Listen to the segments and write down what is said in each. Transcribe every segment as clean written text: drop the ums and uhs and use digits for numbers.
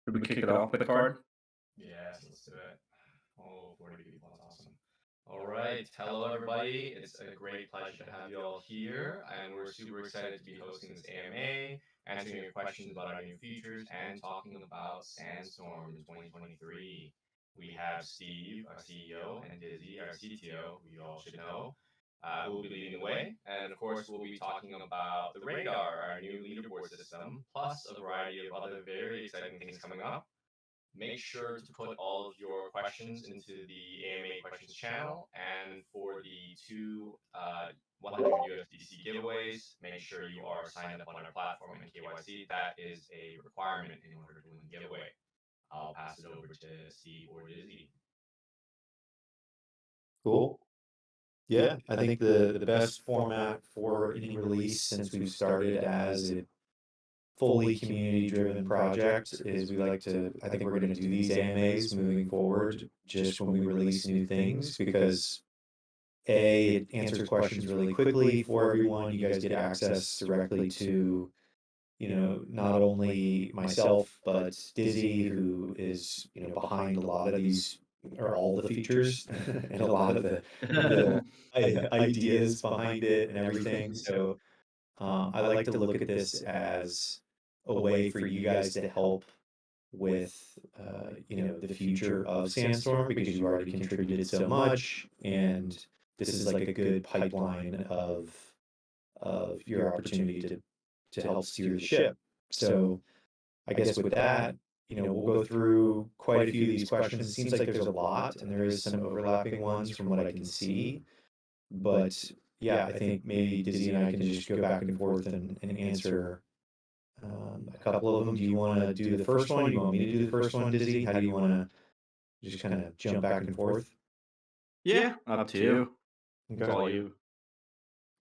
Should we kick it off with a card? Yes, let's do it. Oh, 40 people, that's awesome. All right, hello everybody. It's a great pleasure to have you all here, and we're super excited to be hosting this AMA, answering your questions about our new features, and talking about Sandstorm in 2023. We have Steve, our CEO, and Dizzy, our CTO, who you all should know, who will be leading the way. And of course, we'll be talking about the Radar, our new leaderboard system, plus a variety of other very exciting things coming up. Make sure to put all of your questions into the AMA questions channel. And for the two 100 USDC giveaways, make sure you are signed up on our platform and KYC. That is a requirement in order to win the giveaway. I'll pass it over to Steve or Dizzy. Cool. Yeah, I think the best format for any release since we've started as a fully community-driven project is I think we're going to do these AMAs moving forward just when we release new things because A, it answers questions really quickly for everyone. You guys get access directly to, not only myself, but Dizzy, who is, behind a lot of these or all the features and a lot of the ideas behind it and everything. So I like to look at this as a way for you guys to help with, the future of Sandstorm because you already contributed so much, and this is like a good pipeline of your opportunity to help steer the ship. So I guess with that, we'll go through quite a few of these questions. It seems like there's a lot, and there is some overlapping ones from what I can see. But yeah, I think maybe Dizzy and I can just go back and forth and answer a couple of them. Do you want to do the first one? Do you want me to do the first one, Dizzy? How do you want to just kind of jump back and forth? Yeah, up to you. Okay. It's all you.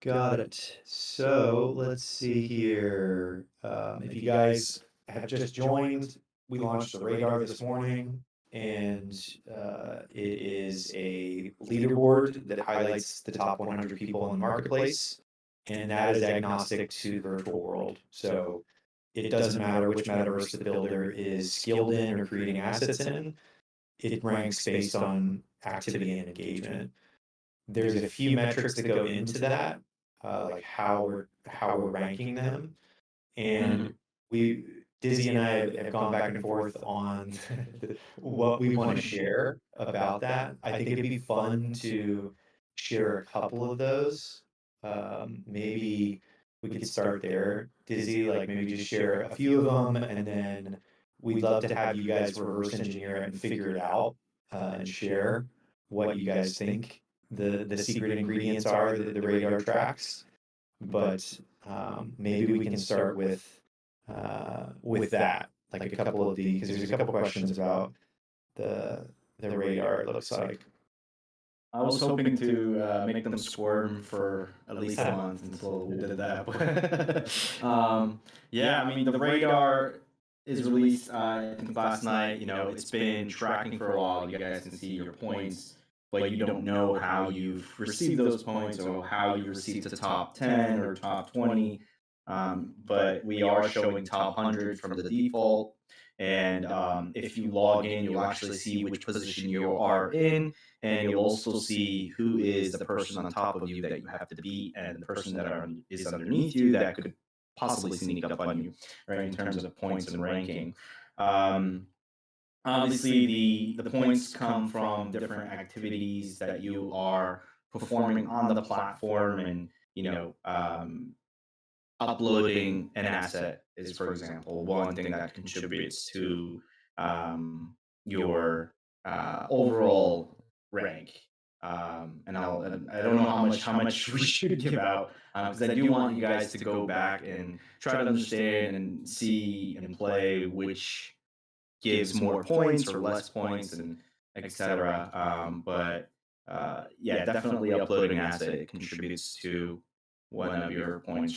Got it. So let's see here. If you guys have just joined, we launched the Radar this morning, and it is a leaderboard that highlights the top 100 people in the marketplace, and that is agnostic to the virtual world. So it doesn't matter which metaverse the builder is skilled in or creating assets in. It ranks based on activity and engagement. There's a few metrics that go into that, like how we're ranking them, and Dizzy and I have gone back and forth on what we want to share about that. I think it'd be fun to share a couple of those. Maybe we could start there, Dizzy, like maybe just share a few of them, and then we'd love to have you guys reverse engineer it and figure it out, and share what you guys think the secret ingredients are that the Radar tracks. But maybe we can start with that, like a couple of because there's a couple questions about the Radar, it looks like. I was hoping to make them squirm for at least a month until we did that. Yeah, I mean, the Radar is released, I think last night. It's been tracking for a while. You guys can see your points, but you don't know how you've received those points or how you received the top 10 or top 20. But we are showing top 100 from the default. And if you log in, you'll actually see which position you are in, and you'll also see who is the person on top of you that you have to beat, and the person that is underneath you that could possibly sneak up on you, right, in terms of points and ranking. Obviously, the points come from different activities that you are performing on the platform, and uploading an asset is, for example, one thing that contributes to your overall rank. And I don't know how much we should give out, because I do want you guys to go back and try to understand and see and play which gives more points or less points, and etc. But yeah, definitely uploading an asset contributes to one of your points.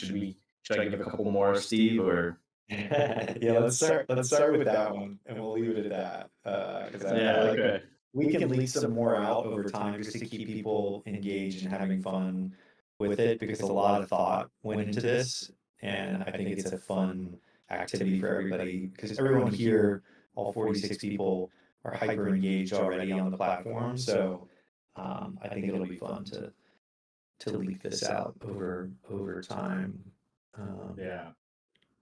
Should I give a couple more, Steve, or? Yeah, let's start with that one, and we'll leave it at that. Because Okay. We can leak some more out over time just to keep people engaged and having fun with it, because a lot of thought went into this, and I think it's a fun activity for everybody, because everyone here all 46 people are hyper engaged already on the platform. So I think it'll be fun to leak this out over time. Yeah.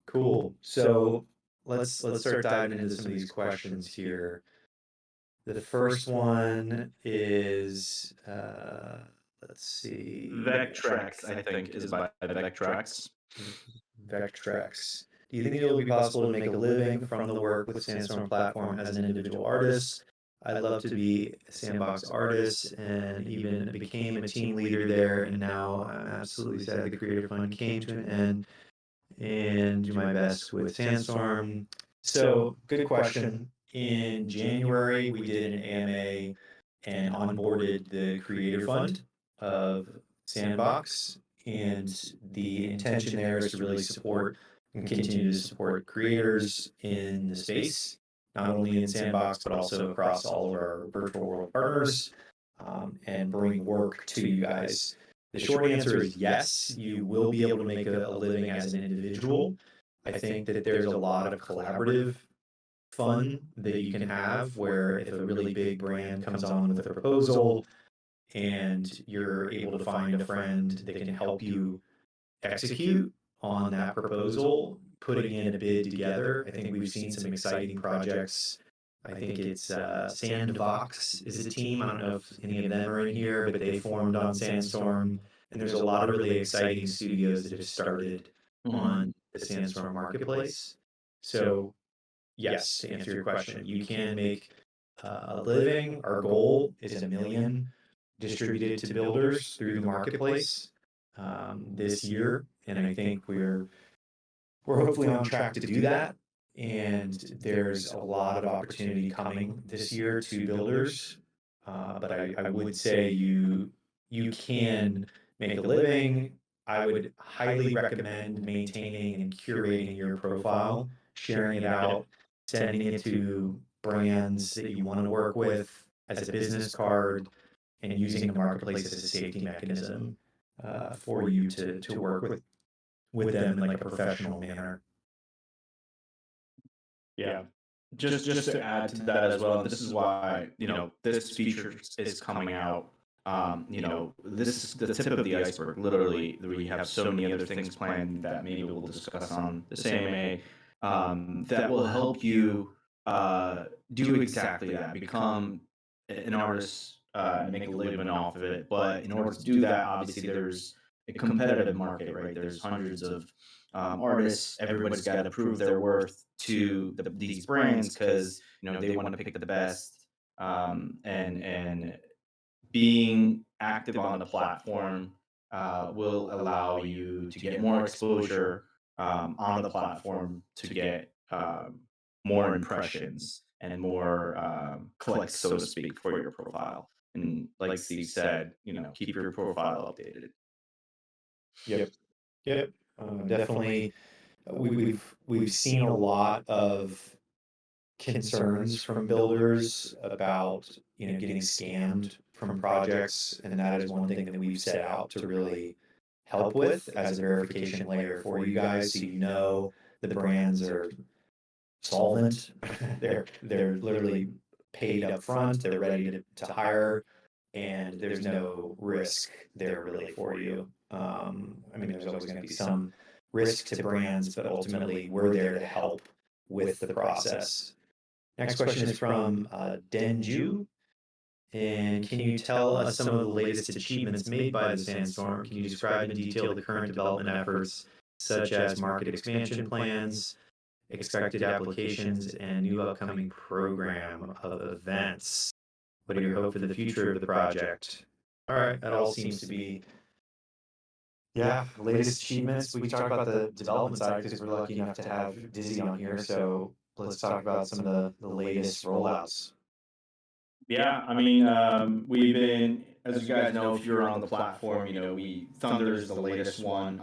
Cool. So let's start diving into some of these questions here. The first one is let's see. Vectrex, I think, is by Vectrex. Vectrex. Do you think it'll be possible to make a living from the work with Sandstorm platform as an individual artist? I'd love to be a sandbox artist and even became a team leader there. And now I'm absolutely sad the creator fund came to an end and do my best with Sandstorm. So, good question. In January, we did an AMA and onboarded the creator fund of Sandbox. And the intention there is to really support and continue to support creators in the space, not only in Sandbox, but also across all of our virtual world partners, and bring work to you guys. The short answer is yes, you will be able to make a living as an individual. I think that there's a lot of collaborative fun that you can have where if a really big brand comes on with a proposal and you're able to find a friend that can help you execute on that proposal, putting in a bid together. I think we've seen some exciting projects. I think it's Sandbox is a team. I don't know if any of them are in here, but they formed on Sandstorm. And there's a lot of really exciting studios that have started on the Sandstorm marketplace. So yes, to answer your question, you can make a living. Our goal is 1 million distributed to builders through the marketplace this year, and I think we're hopefully on track to do that. And there's a lot of opportunity coming this year to builders, but I would say you can make a living. I would highly recommend maintaining and curating your profile, sharing it out, sending it to brands that you want to work with as a business card, and using the marketplace as a safety mechanism for you to work with them in like a professional manner. Yeah. Just to add to that as well, this is why, this feature is coming out. This is the tip of the iceberg. Literally, we have so many other things planned that maybe we'll discuss on the AMA that will help you do exactly that, become an artist, make a living off of it. But in order to do that, obviously there's a competitive market, right? There's hundreds of artists. Everybody's got to prove their worth to these brands because they want to pick the best. And being active on the platform will allow you to get more exposure on the platform, to get more impressions and more clicks, so to speak, for your profile. And like Steve said, keep your profile updated. Yep. Definitely. We've seen a lot of concerns from builders about getting scammed from projects, and that is one thing that we've set out to really help with as a verification layer for you guys, so the brands are solvent. they're literally paid up front, they're ready to hire, and there's no risk there really for you. There's always going to be some risk to brands, but ultimately we're there to help with the process. Next question is from Denju. And can you tell us some of the latest achievements made by the Sandstorm? Can you describe in detail the current development efforts, such as market expansion plans, expected applications, and new upcoming program of events? What are your hopes for the future of the project? All right, that all seems to be, latest achievements. We talked about the development side because we're lucky enough to have Dizzy on here. So let's talk about some of the latest rollouts. Yeah, we've been, as you guys know, if you're on the platform, Thunder is the latest one.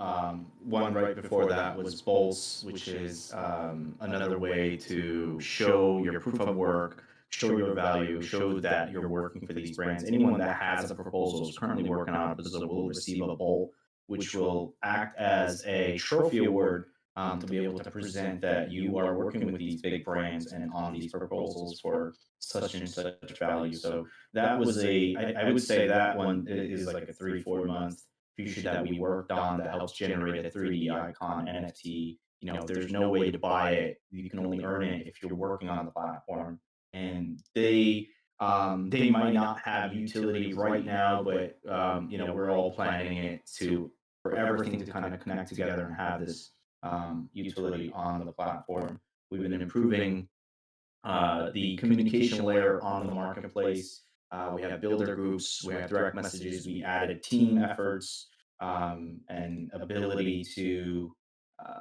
One right before that was Bolts, which is another way to show your proof of work, show your value, show that you're working for these brands. Anyone that has a proposal is currently working on a proposal will receive a Bolt, which will act as a trophy award to be able to present that you are working with these big brands and on these proposals for such and such value. So that was I would say that one is like a 3 4 month feature that we worked on that helps generate a 3D icon NFT. There's no way to buy it. You can only earn it if you're working on the platform. And they might not have utility right now, but we're all planning it to for everything to kind of connect together and have this utility on the platform. We've been improving the communication layer on the marketplace. We have builder groups, we have direct messages, we added team efforts, and ability to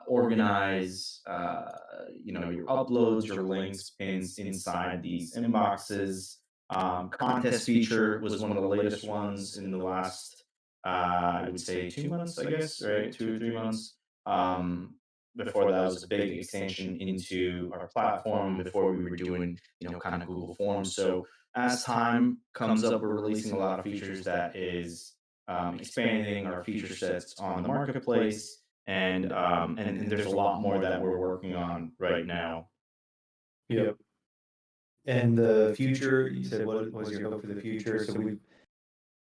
organize, your uploads, your links, pins inside these inboxes. Contest feature was one of the latest ones in the last, I would say, 2 months, I guess, right? 2 or 3 months. Um, Before that was a big extension into our platform. Before we were doing, kind of Google Forms. So as time comes up, we're releasing a lot of features that is expanding our feature sets on the marketplace, and there's a lot more that we're working on right now. Yep. And the future, you said, what was your hope for the future? So we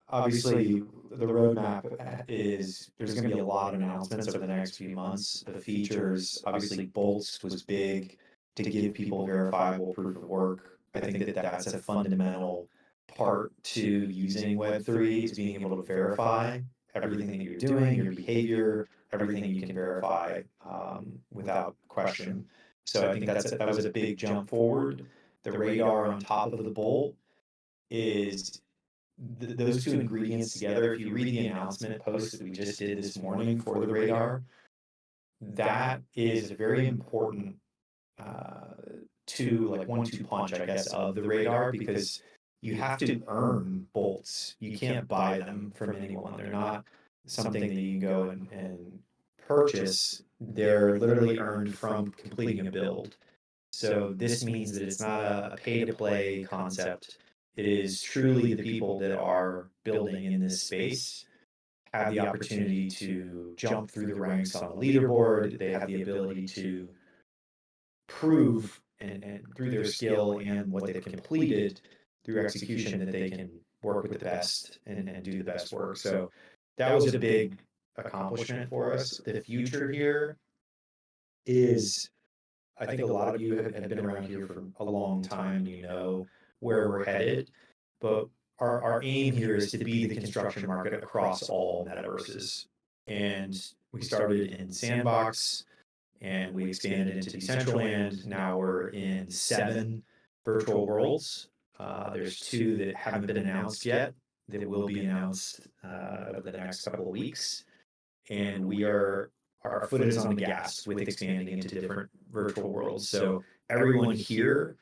obviously the roadmap is there's going to be a lot of announcements over the next few months. The features, obviously, bolts was big to give people verifiable proof of work. I think that that's a fundamental part to using Web3 is being able to verify everything that you're doing, your behavior, everything you can verify without question. So I think that was a big jump forward. The radar on top of the bolt is those two ingredients together. If you read the announcement post that we just did this morning for the radar, that is a very important like 1-2 punch, I guess, of the radar, because you have to earn bolts. You can't buy them from anyone. They're not something that you can go and purchase. They're literally earned from completing a build. So this means that it's not a pay-to-play concept. It is truly the people that are building in this space have the opportunity to jump through the ranks on the leaderboard. They have the ability to prove and through their skill and what they've completed through execution that they can work with the best and do the best work. So that was a big accomplishment for us. The future here is, I think a lot of you have been around here for a long time, where we're headed, but our aim here is to be the construction market across all metaverses. And we started in Sandbox, and we expanded into Decentraland. Now we're in 7 virtual worlds. There's 2 that haven't been announced yet, that will be announced over the next couple of weeks. And our foot is on the gas with expanding into different virtual worlds. So everyone here,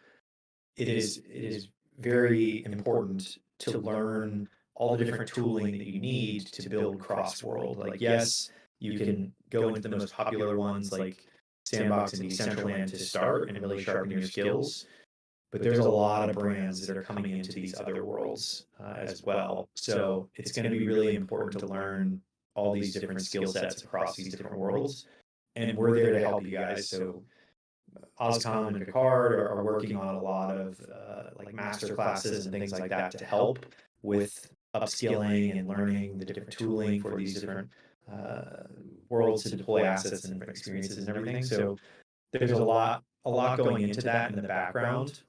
it is very important to learn all the different tooling that you need to build cross-world. Like, yes, you can go into the most popular ones like Sandbox and Decentraland to start and really sharpen your skills. But there's a lot of brands that are coming into these other worlds as well. So it's going to be really important to learn all these different skill sets across these different worlds. And we're there to help you guys. So Ozcom and Picard are working on a lot of like master classes and things like that to help with upskilling and learning the different tooling for these different worlds to deploy assets and different experiences and everything. So there's a lot going into that in the background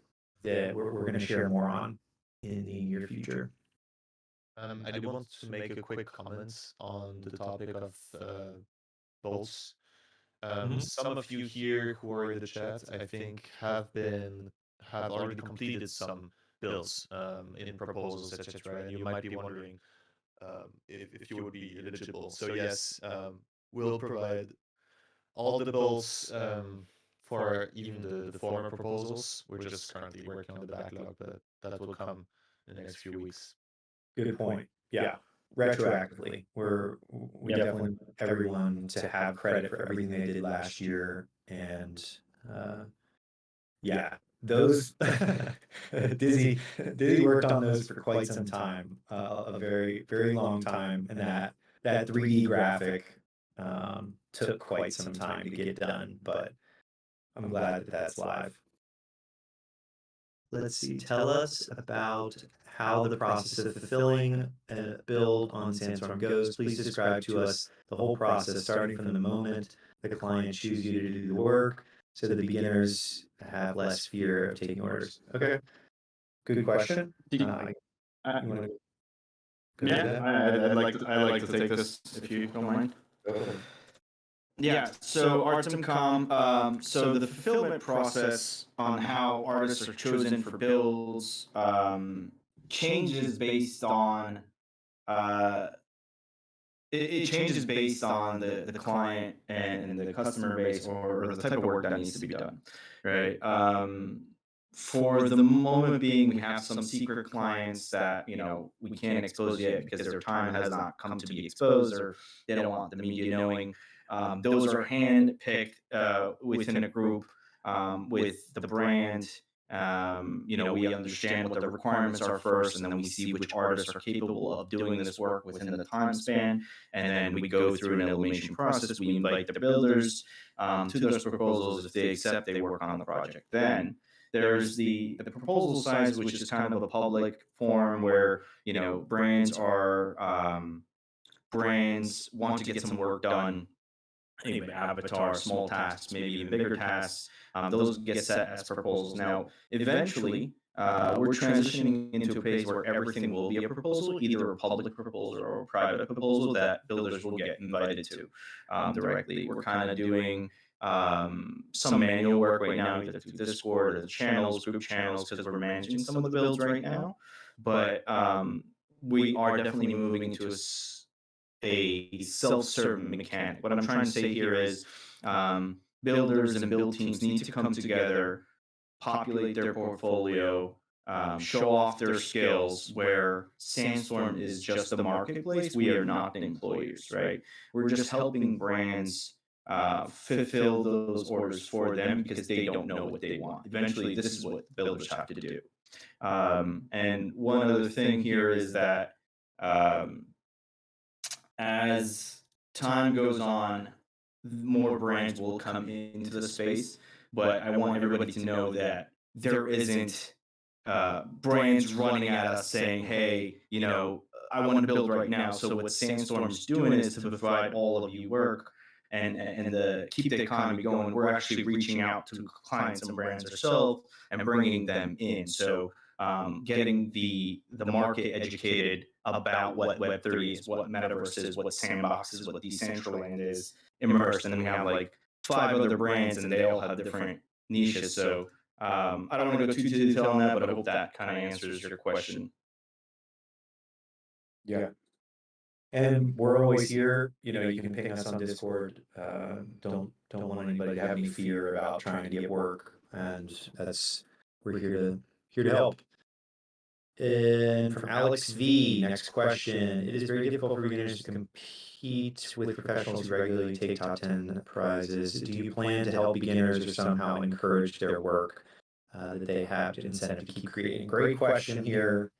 that we're going to share more on in the near future. I do want to make a quick comment on the topic of bolts. Some of you here who are in the chat, I think, have already completed some builds in proposals, etc. And you might be wondering if you would be eligible. So yes, we'll provide all the bolts for even the former proposals. We're just currently working on the backlog, but that will come in the next few weeks. Good point. Yeah. Retroactively, we definitely want everyone to have credit for everything they did last year. And yeah, those Dizzy worked on those for quite some time, a very, very long time. And that 3D graphic Took quite some time to get done, but I'm glad that that's live. Let's see, tell us about how the process of fulfilling a build on Sandstorm goes. Please describe to us the whole process, starting from the moment the client chooses you to do the work, so that the beginners have less fear of taking orders. Okay, good question. You want to go Yeah, through that? I'd like to take this if you don't mind. Go for it. Yeah, so Artem.com, so the fulfillment process on how artists are chosen for builds changes based on uh, it changes based on the client and the customer base or the type of work that needs to be done, right? For the moment being, we have some secret clients that we can't expose yet because their time has not come to be exposed, or they don't want the media knowing. Those are hand picked within a group with the brand. We understand what the requirements are first, and then we see which artists are capable of doing this work within the time span. And then we go through an elimination process. We invite the builders to those proposals. If they accept, they work on the project. Then there's the proposal size, which is kind of a public forum where brands want to get some work done. Anyway, avatar, small tasks, maybe even bigger tasks. Those get set as proposals. Now, eventually, we're transitioning into a phase where everything will be a proposal, either a public proposal or a private proposal that builders will get invited to directly. We're kind of doing some manual work right now, either through Discord or the channels, group channels, because we're managing some of the builds right now. But we are definitely moving to a self-serve mechanic. What I'm trying to say here is builders and build teams need to come together, populate their portfolio, show off their skills, where Sandstorm is just the marketplace. We are not the employers, right? We're just helping brands fulfill those orders for them because they don't know what they want. Eventually, this is what builders have to do. And one other thing here is that as time goes on, more brands will come into the space. But I want everybody to know that there isn't brands running at us saying, "Hey, I want to build right now." So what Sandstorm's doing is to provide all of you work and keep the economy going. We're actually reaching out to clients and brands ourselves and bringing them in. So getting the market educated about what Web3 is, what metaverse is, what sandbox is, what Decentraland is, immersed. And then we have like 5 other brands, and they all have different niches. So I don't want to go too detail on that, but I hope that kind of answers your question. Yeah. And we're always here. You can ping us on Discord. Don't want anybody to have any fear about trying to get work, and we're here to help. And from Alex V, next question. It is very difficult for beginners to compete with professionals who regularly take top 10 prizes. Do you plan to help beginners or somehow encourage their work that they have to incentive to keep creating? Great question here.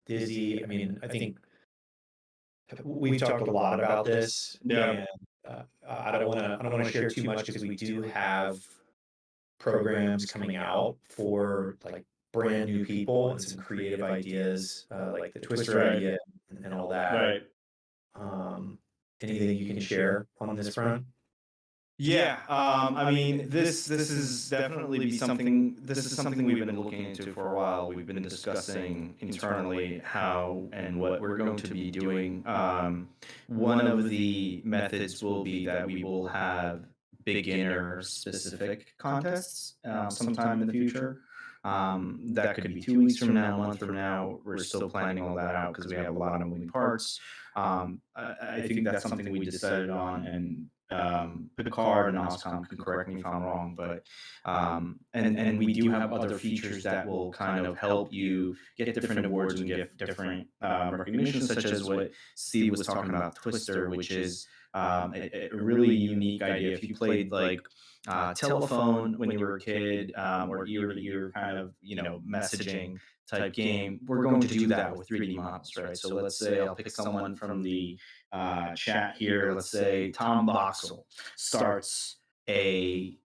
Dizzy, I think we've talked a lot about this. Yeah. And I don't want to share too much because we do have programs coming out for like brand new people and some creative ideas, like the Twister idea and all that. Right. Anything you can share on this front? Yeah, this is definitely something. This is something we've been looking into for a while. We've been discussing internally how and what we're going to be doing. One of the methods will be that we will have beginner-specific contests sometime in the future. That could be 2 weeks from now, a month from now. We're still planning all that out because we have a lot of moving parts. I think that's something we decided on, and Picard and Oscom can correct me if I'm wrong, but and we do have other features that will kind of help you get different awards and get different recognition, such as what Steve was talking about, Twister, which is a really unique idea. If you played like telephone when you were a kid, or ear-to-ear kind of messaging type game, we're going to do that with 3D models, right? So let's say I'll pick someone from the chat here. Let's say Tom Boxel starts a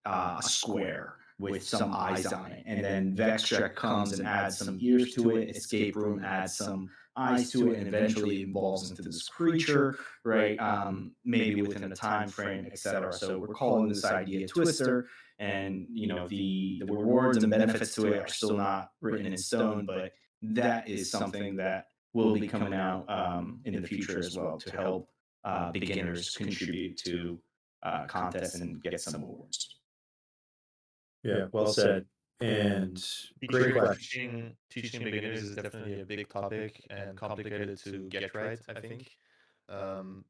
square with some eyes on it, and then Vextrek comes and adds some ears to it. Escape Room adds some eyes to it, and eventually evolves into this creature, right? Maybe within a time frame, etc. So we're calling this idea Twister, and the rewards and benefits to it are still not written in stone, but that is something that will be coming out in the future as well to help beginners contribute to contests and get some awards. Yeah, well said. And great question. Teaching beginners is definitely a big topic and complicated to get right, I think.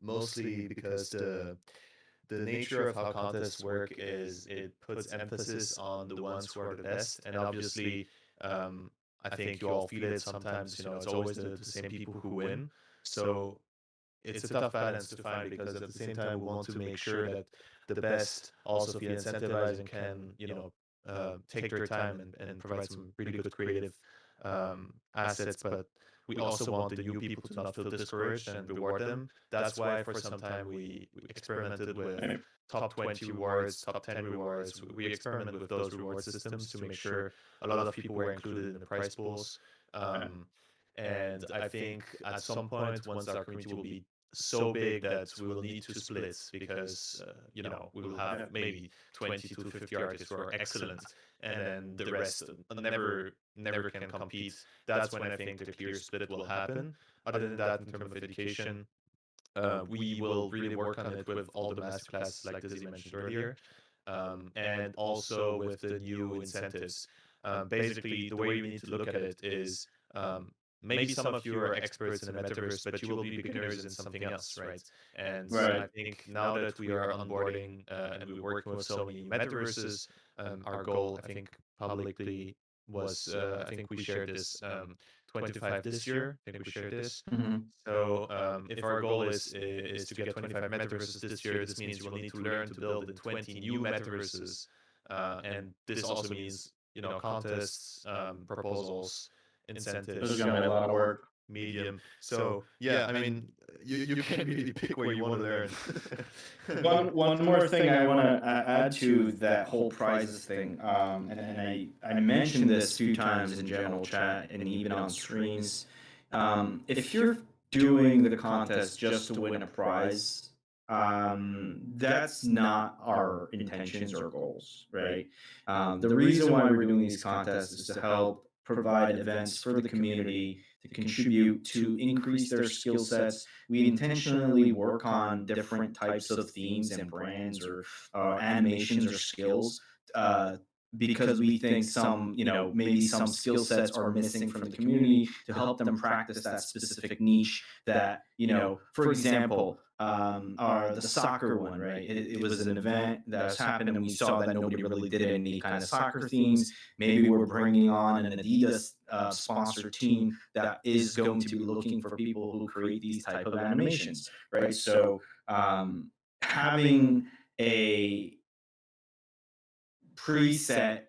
Mostly because the nature of how contests work is it puts emphasis on the ones who are the best, and obviously, I think you all feel it sometimes. It's always the same people who win. So it's a tough balance to find, because at the same time we want to make sure that the best also feel incentivized and can take their time and provide some really good creative assets, but we also want the new people to not feel discouraged and reward them. That's why for some time we experimented with top 20 rewards, top 10 rewards. We experimented with those reward systems to make sure a lot of people were included in the prize pools. And I think at some point, once our community will be so big that we will need to split, because we will have maybe 20 to 50 artists who are excellent, and then the rest never can compete. That's when I think the clear split will happen. Other than that, in terms of education, we will really work on it with all the masterclasses like Dizzy mentioned earlier, and also with the new incentives. Basically, the way we need to look at it is, maybe some of you are experts in the metaverse, but you will be beginners in something else, right? And I think now that we are onboarding and we're working with so many metaverses, our goal, I think, publicly was, I think we shared this, 25 this year. I think we shared this. So if our goal is to get 25 metaverses this year, this means you will need to learn to build in 20 new metaverses, and this also means contests, proposals, incentives. This is gonna be a lot of work. Medium. So yeah, I mean, you can't really pick where you want to learn. One more thing I want to add to that whole prizes thing, and I mentioned this a few times in general chat and even on screens. If you're doing the contest just to win a prize, that's not our intentions or goals, right? The reason why we're doing these contests is to help provide events for the community to contribute to increase their skill sets. We intentionally work on different types of themes and brands or animations or skills because we think maybe some skill sets are missing from the community to help them practice that specific niche that, for example, the soccer one, right? It was an event that was happening, and we saw that nobody really did any kind of soccer themes. Maybe we're bringing on an Adidas sponsored team that is going to be looking for people who create these type of animations, right? So having a preset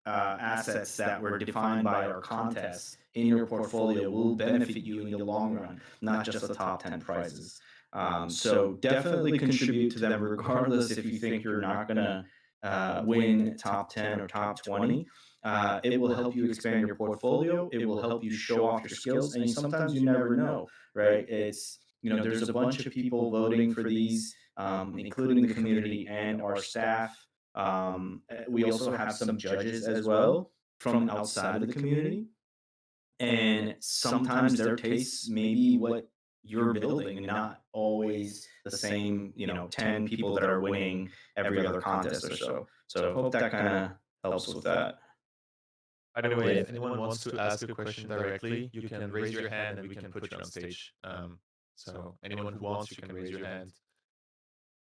assets that were defined by our contests in your portfolio will benefit you in the long run, not just the top 10 prizes. So definitely contribute to them, regardless if you think you're not going to win top 10 or top 20. It will help you expand your portfolio. It will help you show off your skills. And sometimes you never know, right? It's, there's a bunch of people voting for these, including the community and our staff. We also have some judges as well from outside of the community. And sometimes their tastes may be what you're building and not always the same, 10 people that are winning every other contest or so. So I hope that kind of helps with that. By the way, if anyone wants to ask a question directly, you can raise your hand and we can put you on stage. So anyone who wants, you can raise your hand.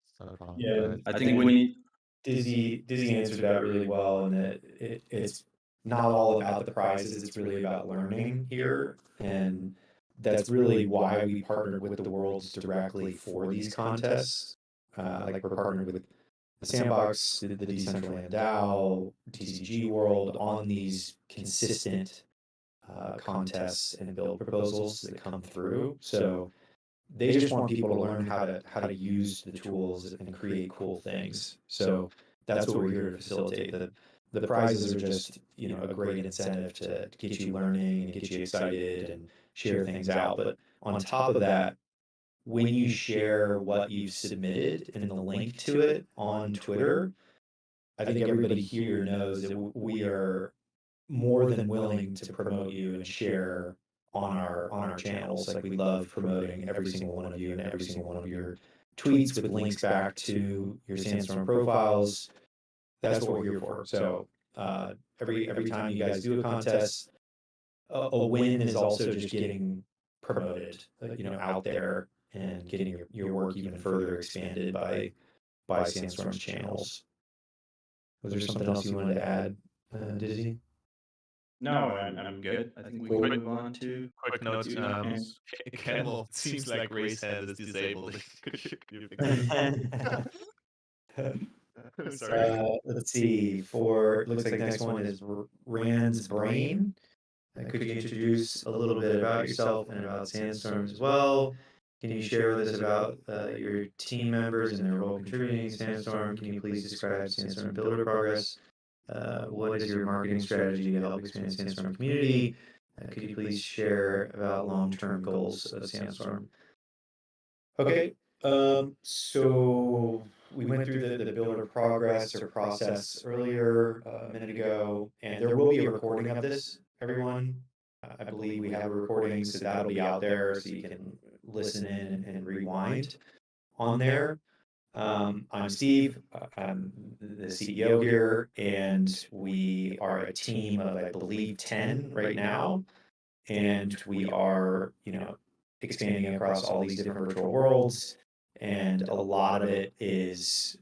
It's not a problem. Yeah, I think we need. Dizzy answered that really well, and that it's not all about the prizes, it's really about learning here. And that's really why we partnered with the Worlds directly for these contests. Like we're partnered with the Sandbox, the Decentraland DAO, TCG World on these consistent contests and build proposals that come through. So they just want people to learn how to use the tools and create cool things. So that's what we're here to facilitate. The prizes are just, you know, a great incentive to get you learning and get you excited and share things out. But on top of that, when you share what you've submitted and the link to it on Twitter, I think everybody here knows that we are more than willing to promote you and share on our channels. Like, we love promoting every single one of you and every single one of your tweets with links back to your Sandstorm profiles. That's what we're here for. So every time you guys do a contest, a win is also just getting promoted, you know, out there and getting your work even further expanded by Sandstorm's channels. Was there something else you wanted to add, Dizzy? No, I'm good. I think we can move on to Quick note, Yes. Camel seems like raise hand is disabled. Could you fix that? Sorry. Let's see. For looks like the next one is Rand's Brain. Could you introduce a little bit about yourself and about Sandstorm as well? Can you share with us about your team members and their role contributing to Sandstorm? Can you please describe Sandstorm builder progress? What is your marketing strategy to help expand Sandstorm community? Could you please share about long-term goals of Sandstorm? Okay, so we went through the builder progress or process earlier a minute ago, and there will be a recording of this, everyone. I believe we have a recording, so that'll be out there so you can listen in and rewind on there. I'm Steve, I'm the CEO here, and we are a team of, I believe, 10 right now. And we are, you know, expanding across all these different virtual worlds. And a lot of it is,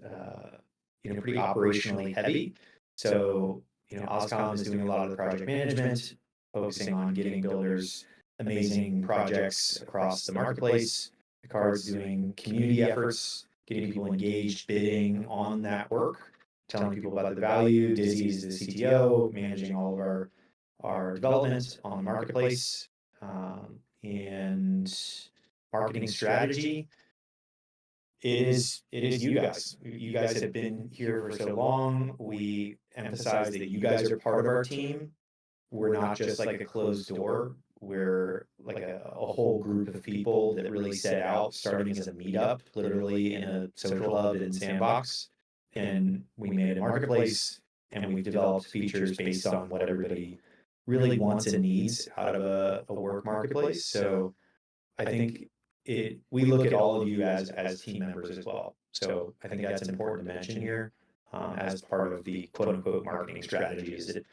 you know, pretty operationally heavy. So, you know, Oscom is doing a lot of the project management, focusing on getting builders amazing projects across the marketplace. The card's doing community efforts, getting people engaged, bidding on that work, telling people about the value. Dizzy is the CTO, managing all of our development on the marketplace, and marketing strategy. It is you guys. You guys have been here for so long. We emphasize that you guys are part of our team. We're not just like a closed door. We're like a whole group of people that really set out, starting as a meetup, literally in a social hub in Sandbox. And we made a marketplace, and we've developed features based on what everybody really wants and needs out of a work marketplace. So I think we look at all of you as team members as well. So I think that's important to mention here, as part of the quote unquote marketing strategy, is that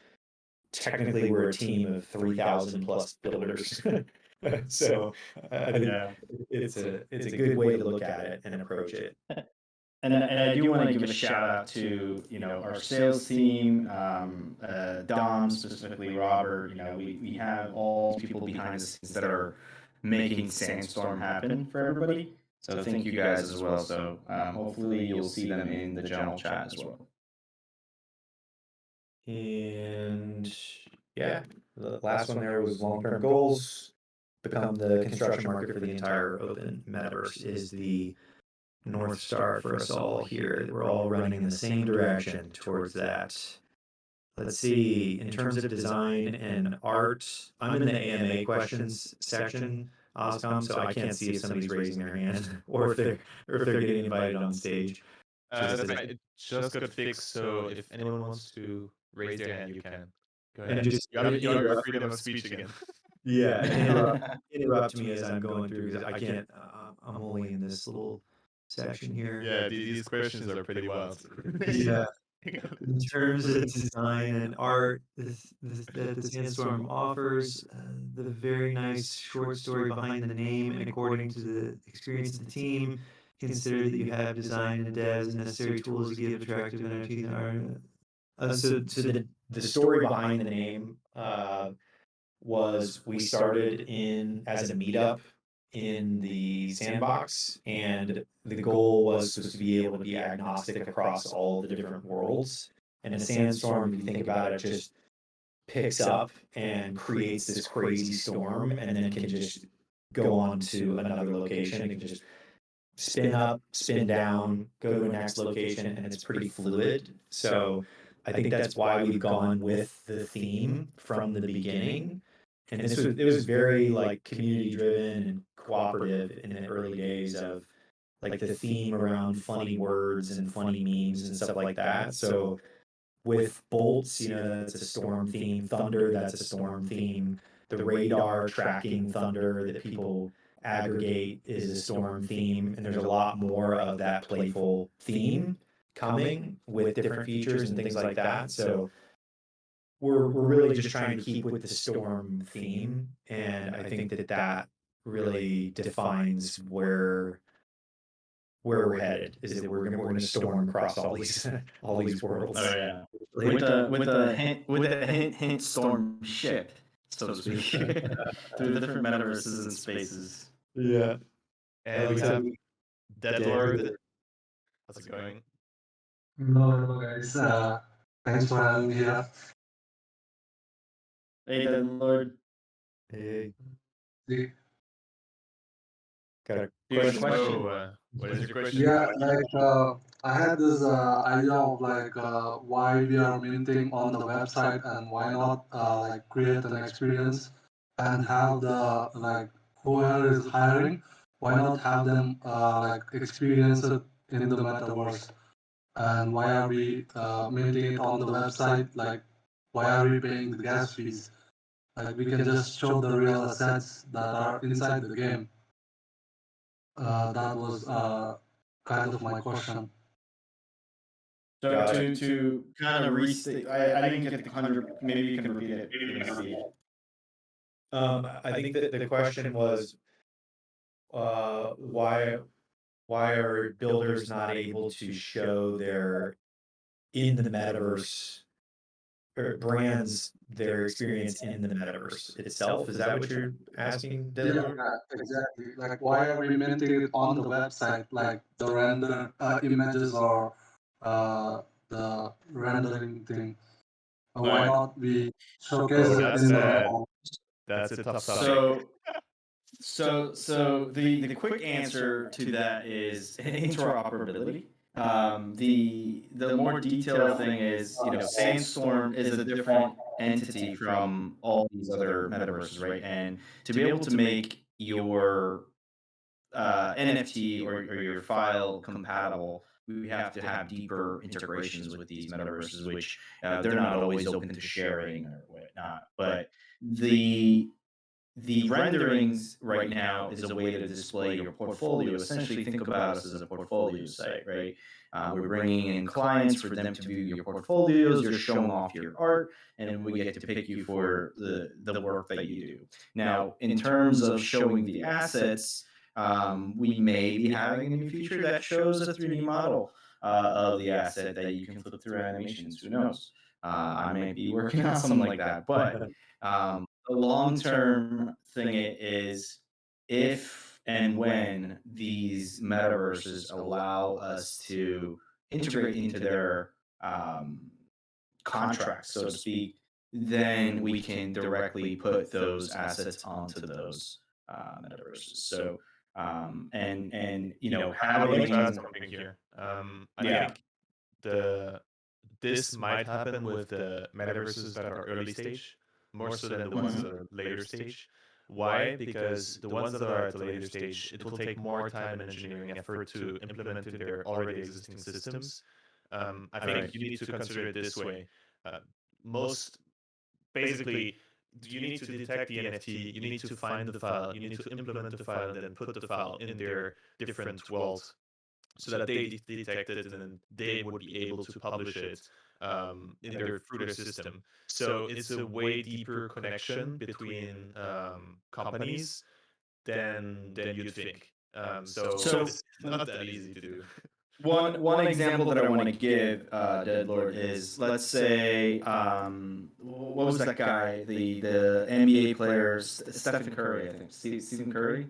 technically we're a team of 3,000 plus builders. So I think it's a good way to look at it and approach it. And I do want to give a shout out to, you know, our sales team, Dom specifically, Robert. You know, we have all these people behind the scenes that are making Sandstorm happen for everybody. So thank you guys as well. So hopefully you'll see them in the general chat as well. And yeah, the last one there was long-term goals. Become the construction market for the entire open metaverse is the North Star for us all here. We're all running in the same direction towards that. Let's see, in terms of design and art, I'm in the AMA questions section, Oscom, so I can't see if somebody's raising their hand or if they're getting invited on stage. That's right. It just got fixed, so if anyone wants to raise their hand, you can. Go ahead. And just you have your freedom of speech again. Yeah, interrupt me as I'm going through, because I can't, I'm only in this little section here. Yeah, these questions are pretty wild. Yeah. In terms of design and art that the Sandstorm offers, the very nice short story behind the name, and according to the experience of the team, consider that you have design and devs and necessary tools to give attractive NFTs art. So the story behind the name was we started as a meetup in the Sandbox, and the goal was to be able to be agnostic across all the different worlds. And a Sandstorm, if you think about it, just picks up and creates this crazy storm, and then can just go on to another location. It can just spin up, spin down, go to a next location, and it's pretty fluid. So I think that's why we've gone with the theme from the beginning. And it was very like community driven and cooperative in the early days of like the theme around funny words and funny memes and stuff like that. So with bolts, that's a storm theme. Thunder, that's a storm theme. The radar tracking thunder that people aggregate is a storm theme. And there's a lot more of that playful theme coming with different features and things like that. So we're really just trying to keep with the storm theme. And I think that really defines where we're headed, is that we're gonna storm across all these worlds. Oh yeah, with a hint storm ship, so to speak, through the different metaverses and spaces. Yeah. And we have Deadlord. How's it going? Hello guys. Thanks for having me here. Hey, Lord. Hey. The- Got a You have a question? So, what is your question? Yeah, I had this idea of why we are minting on the website and why not create an experience and have the whoever is hiring, why not have them experience it in the metaverse, and why are we minting it on the website? Why are we paying the gas fees? We can just show the real assets that are inside the game. That was kind of my question. So Got to kind of restate, I didn't get the 100. Maybe you can repeat it. Steve. I think that the question was, why are builders not able to show their in the metaverse or brands their experience in the metaverse itself? Is that what you're asking, Dylan? Yeah, exactly. Why are we minting it on the website, the render images or the rendering thing? Why not we showcase Oh, it that's in the bad. web? That's a tough subject. So the quick answer to that is interoperability. The more detailed thing is, Sandstorm is a different entity from all these other metaverses, right? And to be able to make your NFT or your file compatible, we have to have deeper integrations with these metaverses, which they're not always open to sharing or whatnot. But the renderings right now is a way to display your portfolio. Essentially, think about us as a portfolio site, right? We're bringing in clients for them to view your portfolios. You're showing off your art, and we get to pick you for the work that you do. Now, in terms of showing the assets, we may be having a new feature that shows a 3D model of the asset that you can flip through animations. Who knows? I may be working on something like that, but the long-term thing is if and when these metaverses allow us to integrate into their contracts, so to speak, then we can directly put those assets onto those metaverses. So and I would like to add having something here. I Yeah. think this might happen with the metaverses that are early stage, more so than the ones that are later stage. Why? Because the ones that are at the later stage, it will take more time and engineering effort to implement into their already existing systems. I think you need to consider it this way. Basically, you need to detect the NFT, you need to find the file, you need to implement the file, and then put the file in their different worlds so that they detect it and then they would be able to publish it through their system. So it's a way deeper connection between companies than you'd think. So it's not that easy to do. One example that I want to give, Deadlord, is let's say what was that guy, the NBA player, Stephen Curry, I think, Stephen Curry.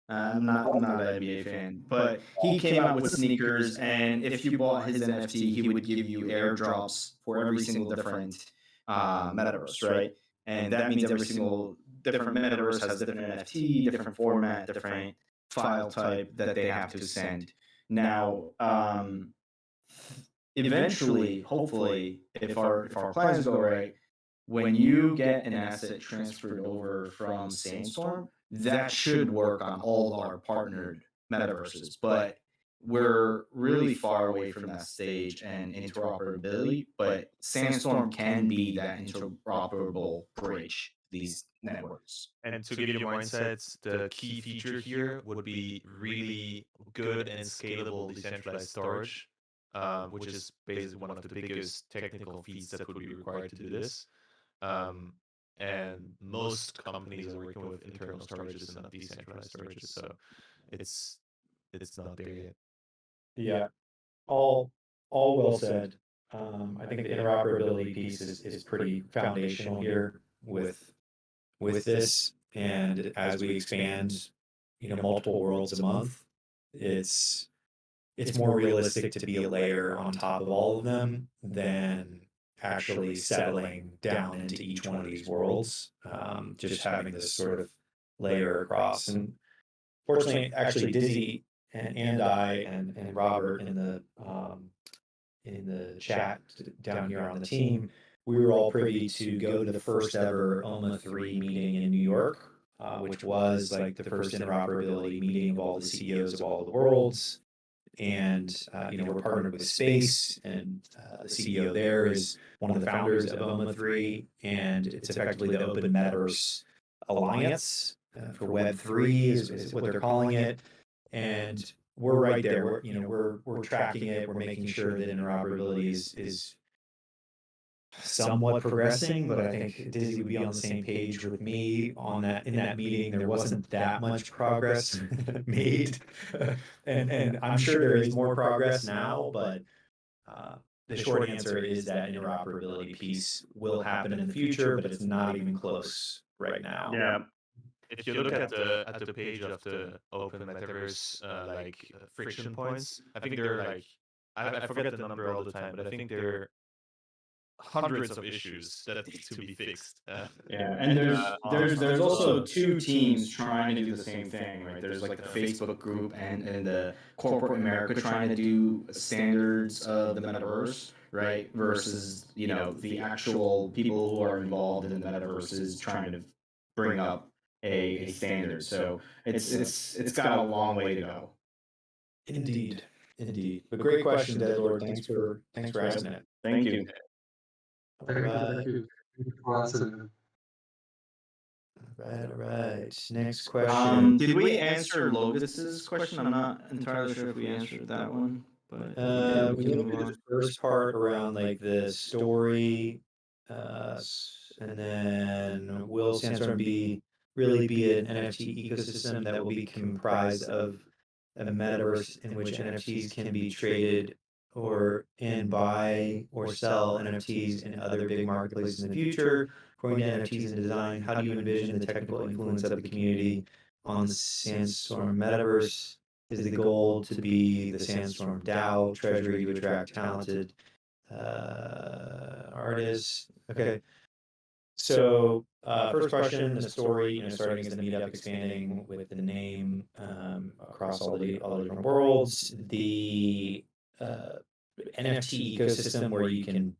I'm not an NBA fan, but he came out with sneakers, and if you bought his NFT, he would give you airdrops for every single different metaverse, right? And that means every single different metaverse has different NFT, different format, different file type that they have to send. Now, eventually, hopefully, if our plans go right, when you get an asset transferred over from Sandstorm, that should work on all our partnered metaverses. But we're really far away from that stage and interoperability. But Sandstorm can be that interoperable bridge these networks. And to give you more insights, the key feature here would be really good and scalable decentralized storage, which is basically one of the biggest technical feats that would be required to do this. And most companies are working with internal storages and not decentralized storages, so it's not there yet. Yeah, all well said. I think the interoperability piece is pretty foundational here with this, and as we expand, multiple worlds a month, it's more realistic to be a layer on top of all of them than actually settling down into each one of these worlds. Just having this sort of layer across. And fortunately, actually, Dizzy and I and Robert in the chat down here on the team, we were all privy to go to the first ever OMA 3 meeting in New York, which was like the first interoperability meeting of all the CEOs of all the worlds. And we're partnered with Space, and the CEO there is one of the founders of OMA 3, and it's effectively the Open Metaverse Alliance for Web3 is what they're calling it. And we're right there. We're tracking it. We're making sure that interoperability is somewhat progressing, but I think Dizzy would be on the same page with me on that. In that meeting, there wasn't that much progress made, and I'm sure there is more progress now. But the short answer is that interoperability piece will happen in the future, but it's not even close right now. Yeah. If you look at the page of the Open Metaverse friction points, I think there are I forget the number all the time, but I think there are hundreds of issues that need to be fixed. Yeah, and there's also two teams trying to do the same thing, right? There's like the Facebook group and the corporate America trying to do standards of the metaverse, right? Versus the actual people who are involved in the metaverses trying to bring up a standard. So it's got a long way to go. Indeed. But great question, Deadlord. Thanks for asking it. Thank you. Thank you for answering. All right. Next question. Did we answer Lotus's question? I'm not entirely sure if we answered that one, but we can move on. The first part around like the story, and then will Sandstorm really be an NFT ecosystem that will be comprised of a metaverse in which NFTs can be traded and buy or sell NFTs in other big marketplaces in the future. According to NFTs and design, how do you envision the technical influence of the community on the Sandstorm Metaverse? Is the goal to be the Sandstorm DAO treasury to attract talented artists? Okay. So first question, the story, starting as the meetup, expanding with the name across all the different worlds, the NFT ecosystem where you can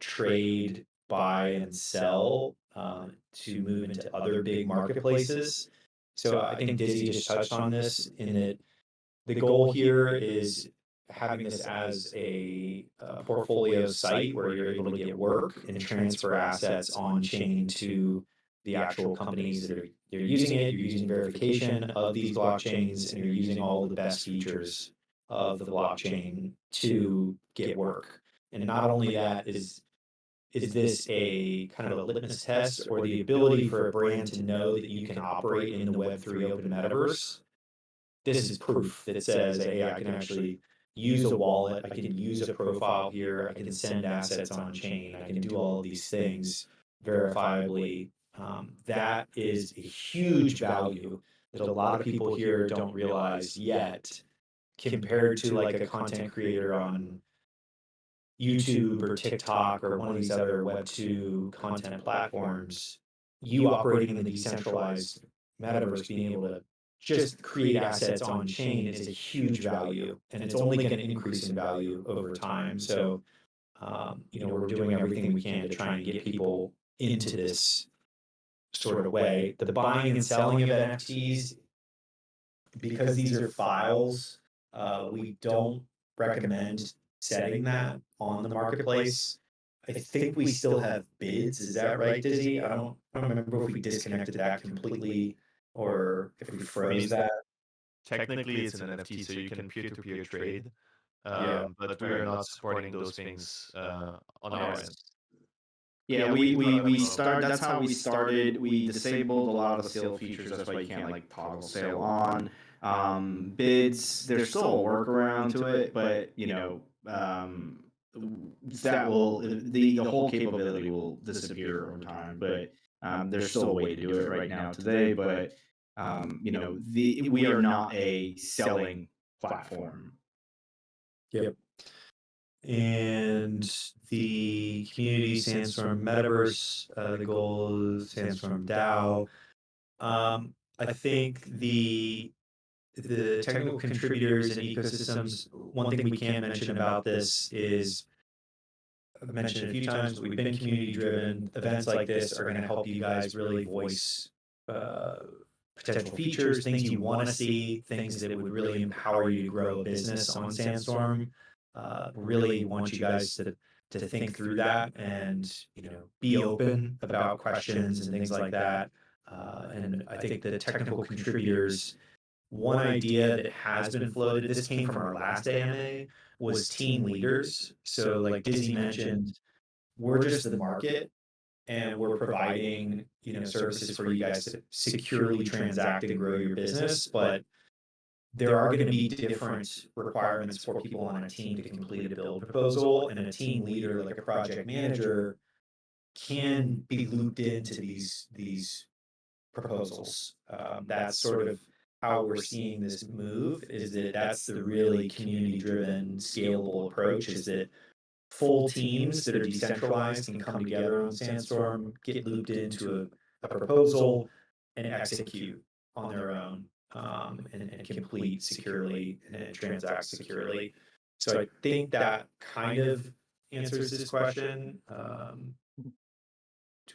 trade, buy, and sell to move into other big marketplaces. So I think Dizzy just touched on this in that the goal here is having this as a portfolio site where you're able to get work and transfer assets on chain to the actual companies that are using it. You're using verification of these blockchains, and you're using all of the best features of the blockchain to get work. And not only that, is this a kind of a litmus test or the ability for a brand to know that you can operate in the Web3 open metaverse? This is proof that says, hey, I can actually use a wallet, I can use a profile here, I can send assets on chain, I can do all of these things verifiably. That is a huge value that a lot of people here don't realize yet, compared to like a content creator on YouTube or TikTok or one of these other Web2 content platforms, you operating in the decentralized metaverse, being able to just create assets on chain is a huge value, and it's only going to increase in value over time. So, we're doing everything we can to try and get people into this sort of way. The buying and selling of NFTs, because these are files, we don't recommend setting that on the marketplace. I think we still have bids. Is that right, Dizzy? I don't remember if we disconnected that completely or if we froze that. Technically, it's an NFT, so you can peer-to-peer trade. But we are not supporting those things on our end. Yeah, we start. That's how we started. We disabled a lot of the sale features. That's why you can't like toggle sale on. Bids, there's still a workaround to it, but that will the whole capability will disappear over time. But there's still a way to do it right now today. But we are not a selling platform. Yep. And the community Sandstorm Metaverse, the goal is Sandstorm DAO. I think the technical contributors and ecosystems, one thing we can mention about this is, I've mentioned a few times, we've been community driven. Events like this are going to help you guys really voice potential features, things you want to see, things that would really empower you to grow a business on Sandstorm. Really want you guys to think through that and be open about questions and things like that. And I think the technical contributors, one idea that has been floated, this came from our last AMA, was team leaders. So like Dizzy mentioned, we're just the market and we're providing services for you guys to securely transact and grow your business, but there are going to be different requirements for people on a team to complete a build proposal, and a team leader, like a project manager, can be looped into these proposals. That's sort of how we're seeing this move, is that's the really community-driven, scalable approach, is that full teams that are decentralized can come together on Sandstorm, get looped into a proposal, and execute on their own. And complete securely and transact securely. So I think that kind of answers this question to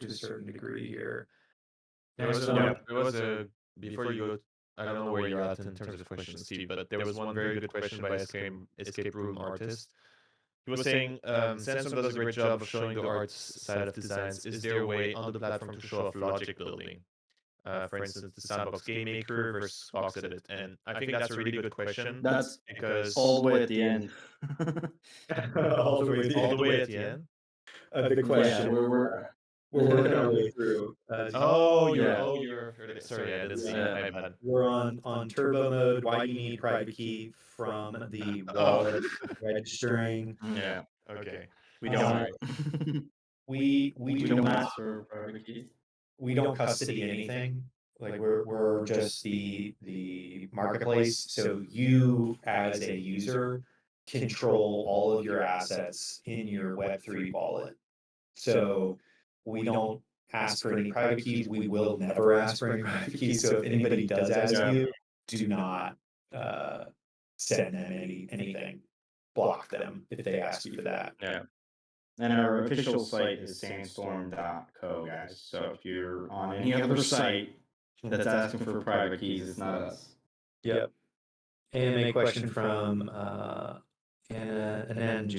a certain degree here. There was a before you go. I don't know where you're at in terms of questions, Steve, but there was one very good question by escape room artist. He was saying, Sandstorm does a great job of showing the art side of designs. Is there a way on the platform to show off logic building? For instance, the Sandbox Game Maker versus Box Edit. And I think that's a really good question. That's because all the way at the end. all the way at the end. The question. Yeah, we're working our way through. You're sorry, I didn't see my bad. We're on turbo mode. Why do you need private key from the wallet registering? Yeah. Okay. We don't. We don't ask for private keys. We don't custody anything. Like we're just the marketplace. So you as a user control all of your assets in your Web3 wallet. So we don't ask for any private keys. We will never ask for any private keys. So if anybody does ask you, do not send them anything. Block them if they ask you for that. Yeah. And our official site is sandstorm.co, guys. So if you're on any other site that's asking for private keys, it's not us. Yep. AMA question from Anand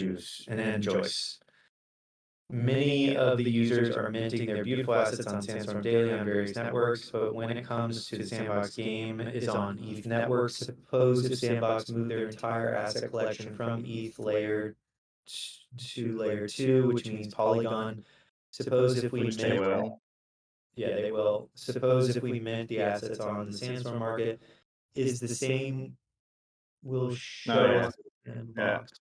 Joyce. Many of the users are minting their beautiful assets on Sandstorm daily on various networks, but when it comes to the Sandbox game is on ETH networks. Suppose if Sandbox moved their entire asset collection from ETH layer to layer 2, which means Polygon. Suppose if we they will. Yeah, they will. Suppose if we mint the assets on the Sandstorm market, is the same will show up in box.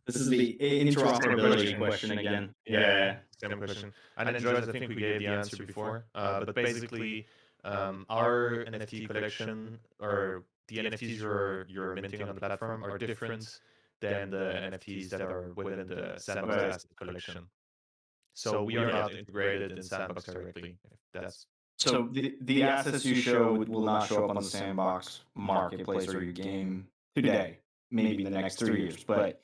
This is the interoperability question again. Yeah. Same question. And then Joyce, I think we gave the answer before. But basically, our NFT collection or the NFTs you're minting on the platform are different than the NFTs that are within the Sandbox asset collection. So we are not integrated in Sandbox directly. If that's So the assets you show will not show up on the Sandbox marketplace or your game today, maybe in the next 3 years. But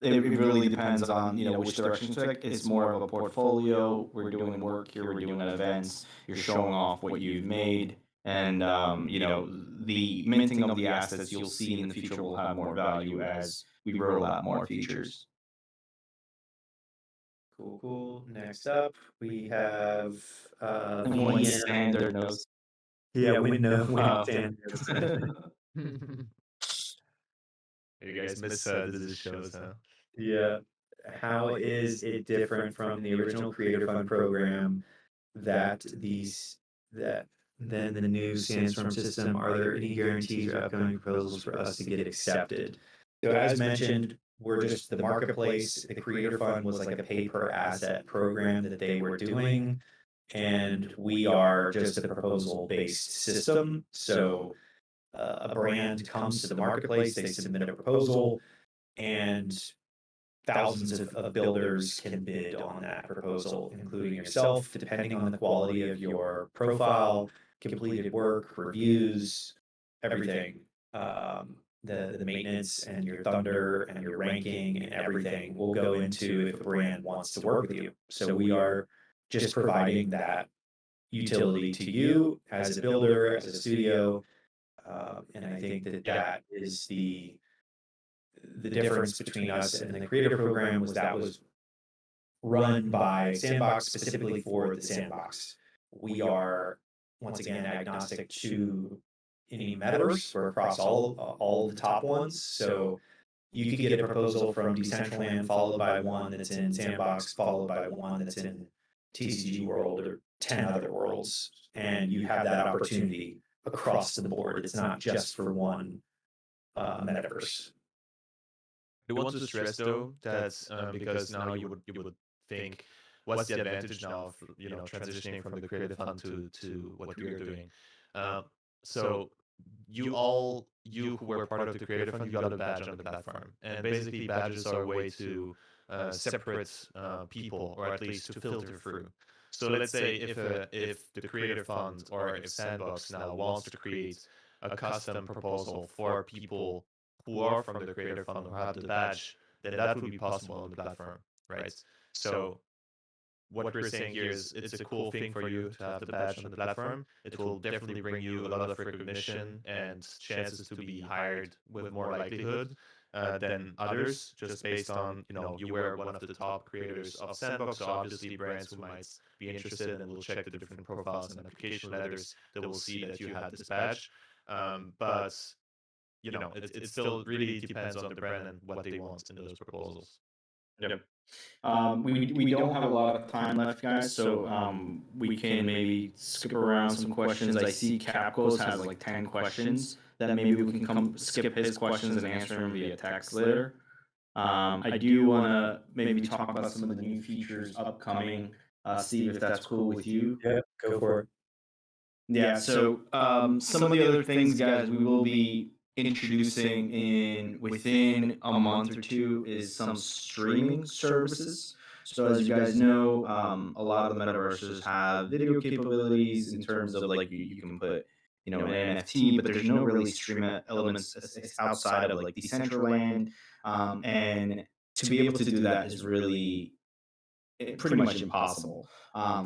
it really depends on which direction to take. It's more of a portfolio. We're doing work here. We're doing events. You're showing off what you've made, and the minting of the assets you'll see in the future will have more value as we roll out more features. Cool. Next up, we have One standard knows. Yeah, Win Oh. standards. you guys miss the shows, huh? Yeah. How is it different from the original Creator Fund program that then the new Sandstorm system? Are there any guarantees or upcoming proposals for us to get accepted? So as mentioned, we're just the marketplace. The Creator Fund was like a pay per asset program that they were doing, and we are just a proposal based system. So a brand comes to the marketplace, they submit a proposal, and thousands of builders can bid on that proposal, including yourself, depending on the quality of your profile, completed work, reviews, everything. The maintenance and your thunder and your ranking and everything will go into if a brand wants to work with you. So we are just providing that utility to you as a builder, as a studio. And I think that is the difference between us and the Creator program was run by Sandbox specifically for the Sandbox. We are once again agnostic to any metaverse. We're across all the top ones. So you could get a proposal from Decentraland followed by one that's in Sandbox, followed by one that's in TCG World or 10 other worlds, and you have that opportunity across the board. It's not just for one metaverse. I want to stress though that because now you would think, what's the advantage now of transitioning from the Creative Fund to what we're doing? So you who were part of the Creative Fund, you got a badge on the platform, and basically badges are a way to separate people, or at least to filter through. So let's say if the Creative Fund or if Sandbox now wants to create a custom proposal for people who are from the Creator Fund who have the badge, then that would be possible on the platform, right? So what we're saying here is it's a cool thing for you to have the badge on the platform. It will definitely bring you a lot of recognition and chances to be hired with more likelihood than others, just based on, you were one of the top creators of Sandbox. So obviously brands who might be interested and will check the different profiles and application letters, they will see that you have this badge. But it still really depends on the brand and what they want in those proposals. Yep. We don't have a lot of time left, guys, so we can maybe skip around some questions. I see Capcos has like 10 questions that maybe we can skip his questions and answer them via text later. I do want to maybe talk about some of the new features upcoming. Steve, if that's cool with you. Yeah, go for it. Yeah, so some of the other things, guys, we will be introducing within a month or two is some streaming services. So as you guys know, a lot of the metaverses have video capabilities in terms of like you can put an NFT, but there's no really stream elements outside of like Decentraland, and to be able to do that is really pretty much impossible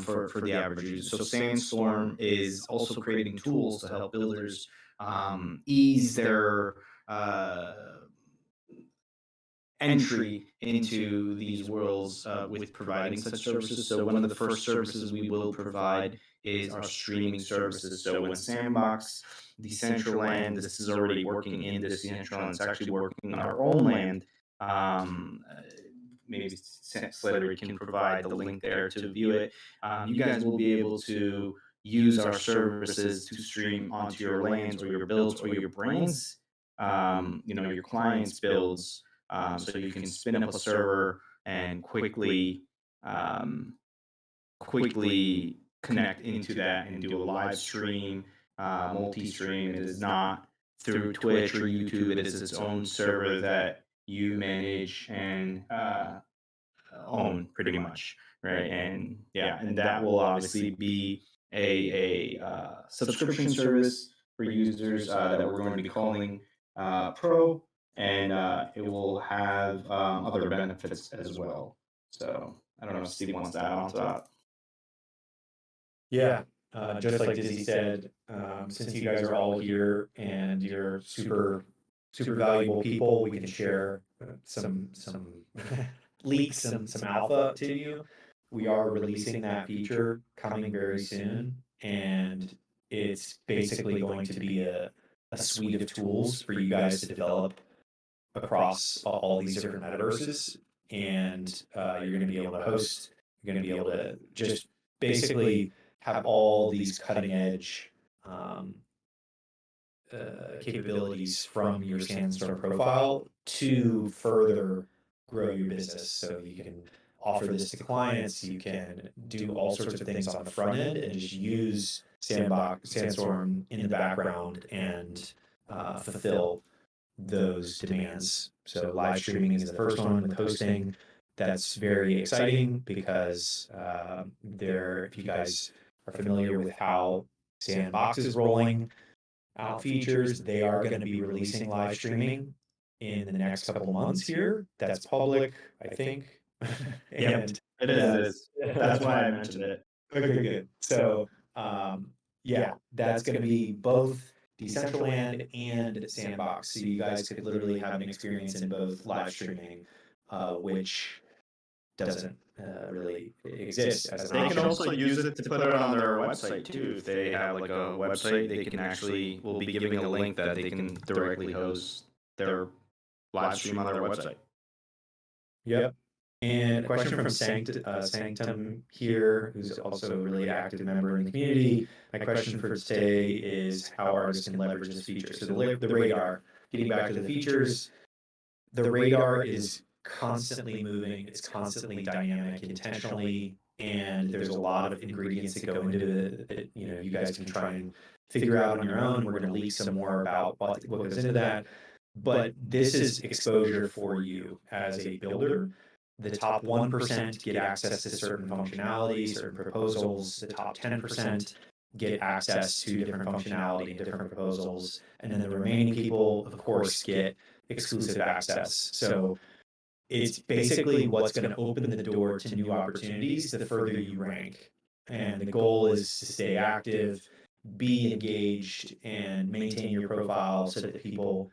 for the average user. So Sandstorm is also creating tools to help builders ease their entry into these worlds with providing such services. So one of the first services we will provide is our streaming services. So when Sandbox, Decentraland, this is already working in this Decentraland, it's actually working on our own land. Maybe Slater can provide the link there to view it. You guys will be able to use our services to stream onto your lands or your builds or your brands, your clients' builds. So you can spin up a server and quickly connect into that and do a live stream, multi-stream. It is not through Twitch or YouTube. It is its own server that you manage and own pretty much, right? And yeah, and that will obviously be a subscription service for users that we're going to be calling Pro, and it will have other benefits as well. So I don't know if Steve wants to add on to that. Yeah, just like Dizzy said, since you guys are all here and you're super valuable people, we can share some leaks, some alpha to you. We are releasing that feature coming very soon, and it's basically going to be a suite of tools for you guys to develop across all these different metaverses, and you're going to be able to host. You're going to be able to just basically have all these cutting edge capabilities from your Sandstorm profile to further grow your business. So you can offer this to clients, you can do all sorts of things on the front end and just use Sandstorm in the background and fulfill those demands. So live streaming is the first one with hosting. That's very exciting because if you guys are familiar with how Sandbox is rolling out features, they are going to be releasing live streaming in the next couple months here. That's public, I think. And it is. That's why I mentioned it. Okay, good. So, yeah, that's going to be both Decentraland and Sandbox. So you guys could literally have an experience in both live streaming, which doesn't really exist as an They option. can also use it to put it on their website too. If they have like a website, they can actually, we'll be giving a link that they can directly host their live stream on their website. Yep. And a question from Sanctum here, who's also a really active member in the community. My question for today is how artists can leverage this feature. So the radar, getting back to the features, the radar is constantly moving, it's constantly dynamic, intentionally, and there's a lot of ingredients that go into it. You know, you guys can try and figure out on your own. We're going to leak some more about what goes into that. But this is exposure for you as a builder. The top 1% get access to certain functionality, certain proposals. The top 10% get access to different functionality and different proposals. And then the remaining people, of course, get exclusive access. So it's basically what's going to open the door to new opportunities the further you rank. And the goal is to stay active, be engaged, and maintain your profile so that people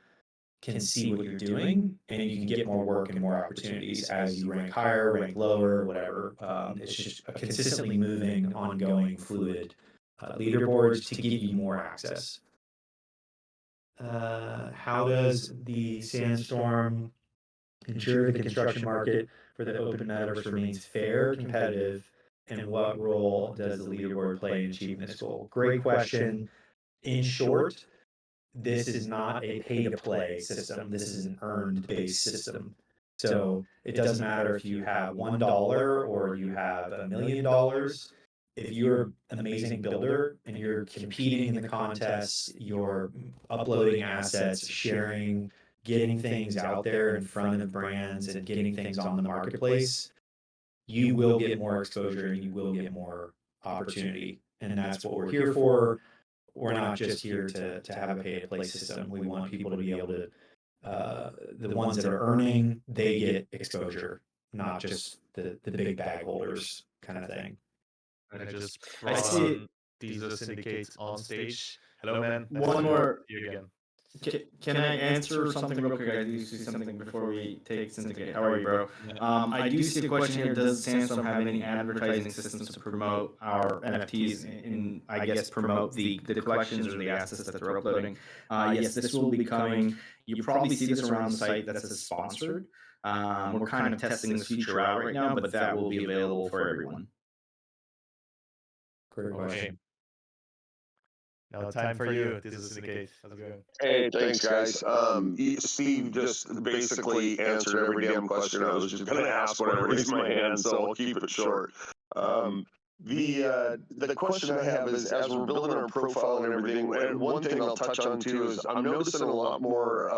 can see what you're doing, and you can get more work and more opportunities as you rank higher, rank lower, whatever. It's just a consistently moving, ongoing, fluid leaderboards to give you more access. How does the Sandstorm ensure the construction market for the open metaverse remains fair, competitive, and what role does the leaderboard play in achieving this goal? Great question. In short, this is not a pay-to-play system. This is an earned-based system. So it doesn't matter if you have $1 or you have $1 million. If you're an amazing builder and you're competing in the contests, you're uploading assets, sharing, getting things out there in front of brands and getting things on the marketplace, you will get more exposure and you will get more opportunity. And that's what we're here for. We're not just here to have a pay-to-play system. We want people to be able to, the ones that are earning, they get exposure, not just the big bag holders kind of thing. And I just I see these syndicates on stage. Hello, man. One more. You again. Can I answer something real quick? I do see something before we take Syndicate. How are you, bro? I do see a question here. Does Sandstorm have any advertising systems to promote our NFTs and I guess promote the collections or the assets that they're uploading? Yes, this will be coming. You probably see this around the site that says sponsored. We're kind of testing this feature out right now, but that will be available for everyone. Great question. Now time for you. This is Syndicate. How's it going? Hey, thanks, guys. Steve just basically answered every damn question I was just going to ask when I raised my hand, so I'll keep it short. The question I have is, as we're building our profile and everything, and one thing I'll touch on too is I'm noticing a lot more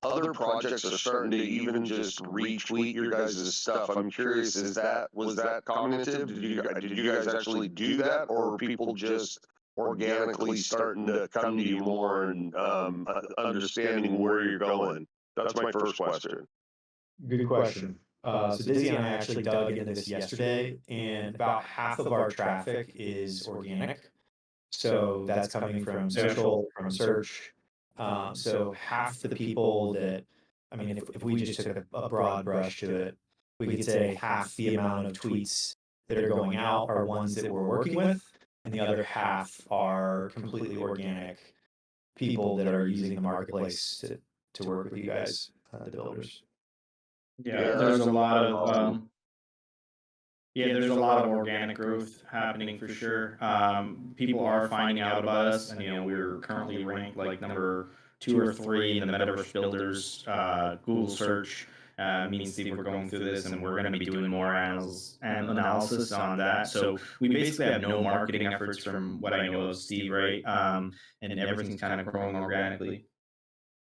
other projects are starting to even just retweet your guys' stuff. I'm curious, was that cognitive? Did you guys actually do that, or were people just organically starting to come to you more and understanding where you're going? That's my first question. Good question. So Dizzy and I actually dug into this yesterday, and about half of our traffic is organic. So that's coming from social, from search. So half the people that, I mean, if we just took a broad brush to it, we could say half the amount of tweets that are going out are ones that we're working with, and the other half are completely organic people that are using the marketplace to work with you guys, the builders. Yeah, there's a lot of there's a lot of organic growth happening for sure. People are finding out about us, and we're currently ranked like number 2 or 3 in the metaverse builders Google search. Means that we're going through this, and we're going to be doing more analysis on that. So we basically have no marketing efforts from what I know of Steve, right? And everything's kind of growing organically.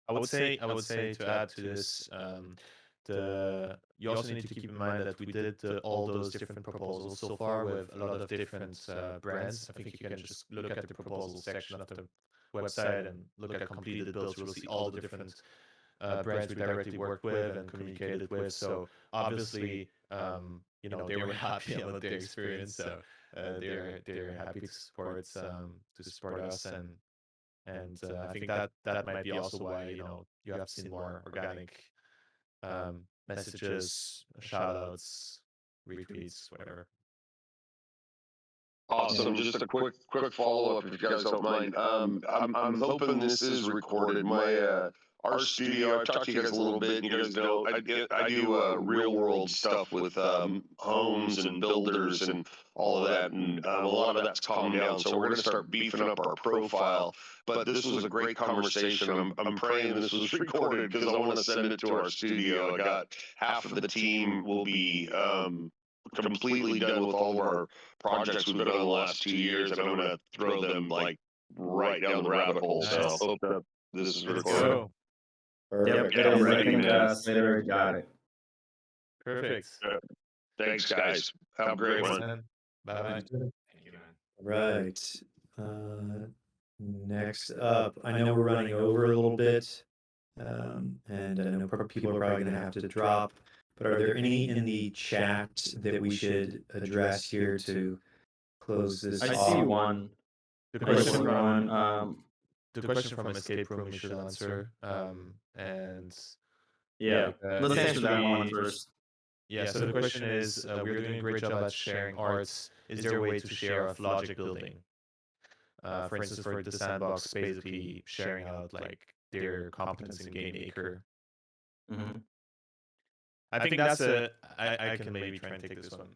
I would say to add to this, you also need to keep in mind that we did all those different proposals so far with a lot of different brands. I think you can just look at the proposal section of the website and look at completed builds. You'll see all the different brands we directly worked with and communicated with. So obviously, they were happy about their experience. So they're happy to support us, and I think that might be also why you have seen more organic messages, shout outs, retweets, whatever. Awesome. Just a quick follow up, if you guys don't mind. I'm hoping this is recorded. Our studio, I've talked to you guys a little bit, and you guys know I do real world stuff with homes and builders and all of that, and a lot of that's calmed down. So we're going to start beefing up our profile. But this was a great conversation. I'm praying this was recorded because I want to send it to our studio. I got half of the team will be completely done with all of our projects we've been on the last 2 years, and I'm going to throw them like right down the rabbit hole. So I hope that this is recorded. Yep, it is. I think Slater got it. Perfect. Thanks, guys. Have a great one. Bye. Thank you, man. Right. Next up, I know we're running over a little bit, and I know people are probably going to have to drop. But are there any in the chat that we should address here to close this I off? see one. The I see question one. the question from Escape Room we should answer. And Yeah, let's answer that one first. yeah, so the question is, we're doing a great job at sharing arts. Is there a way to share off logic building? For instance, for the sandbox, basically sharing out like their competence in Game Maker. Mhm. I think I can maybe try and take this one.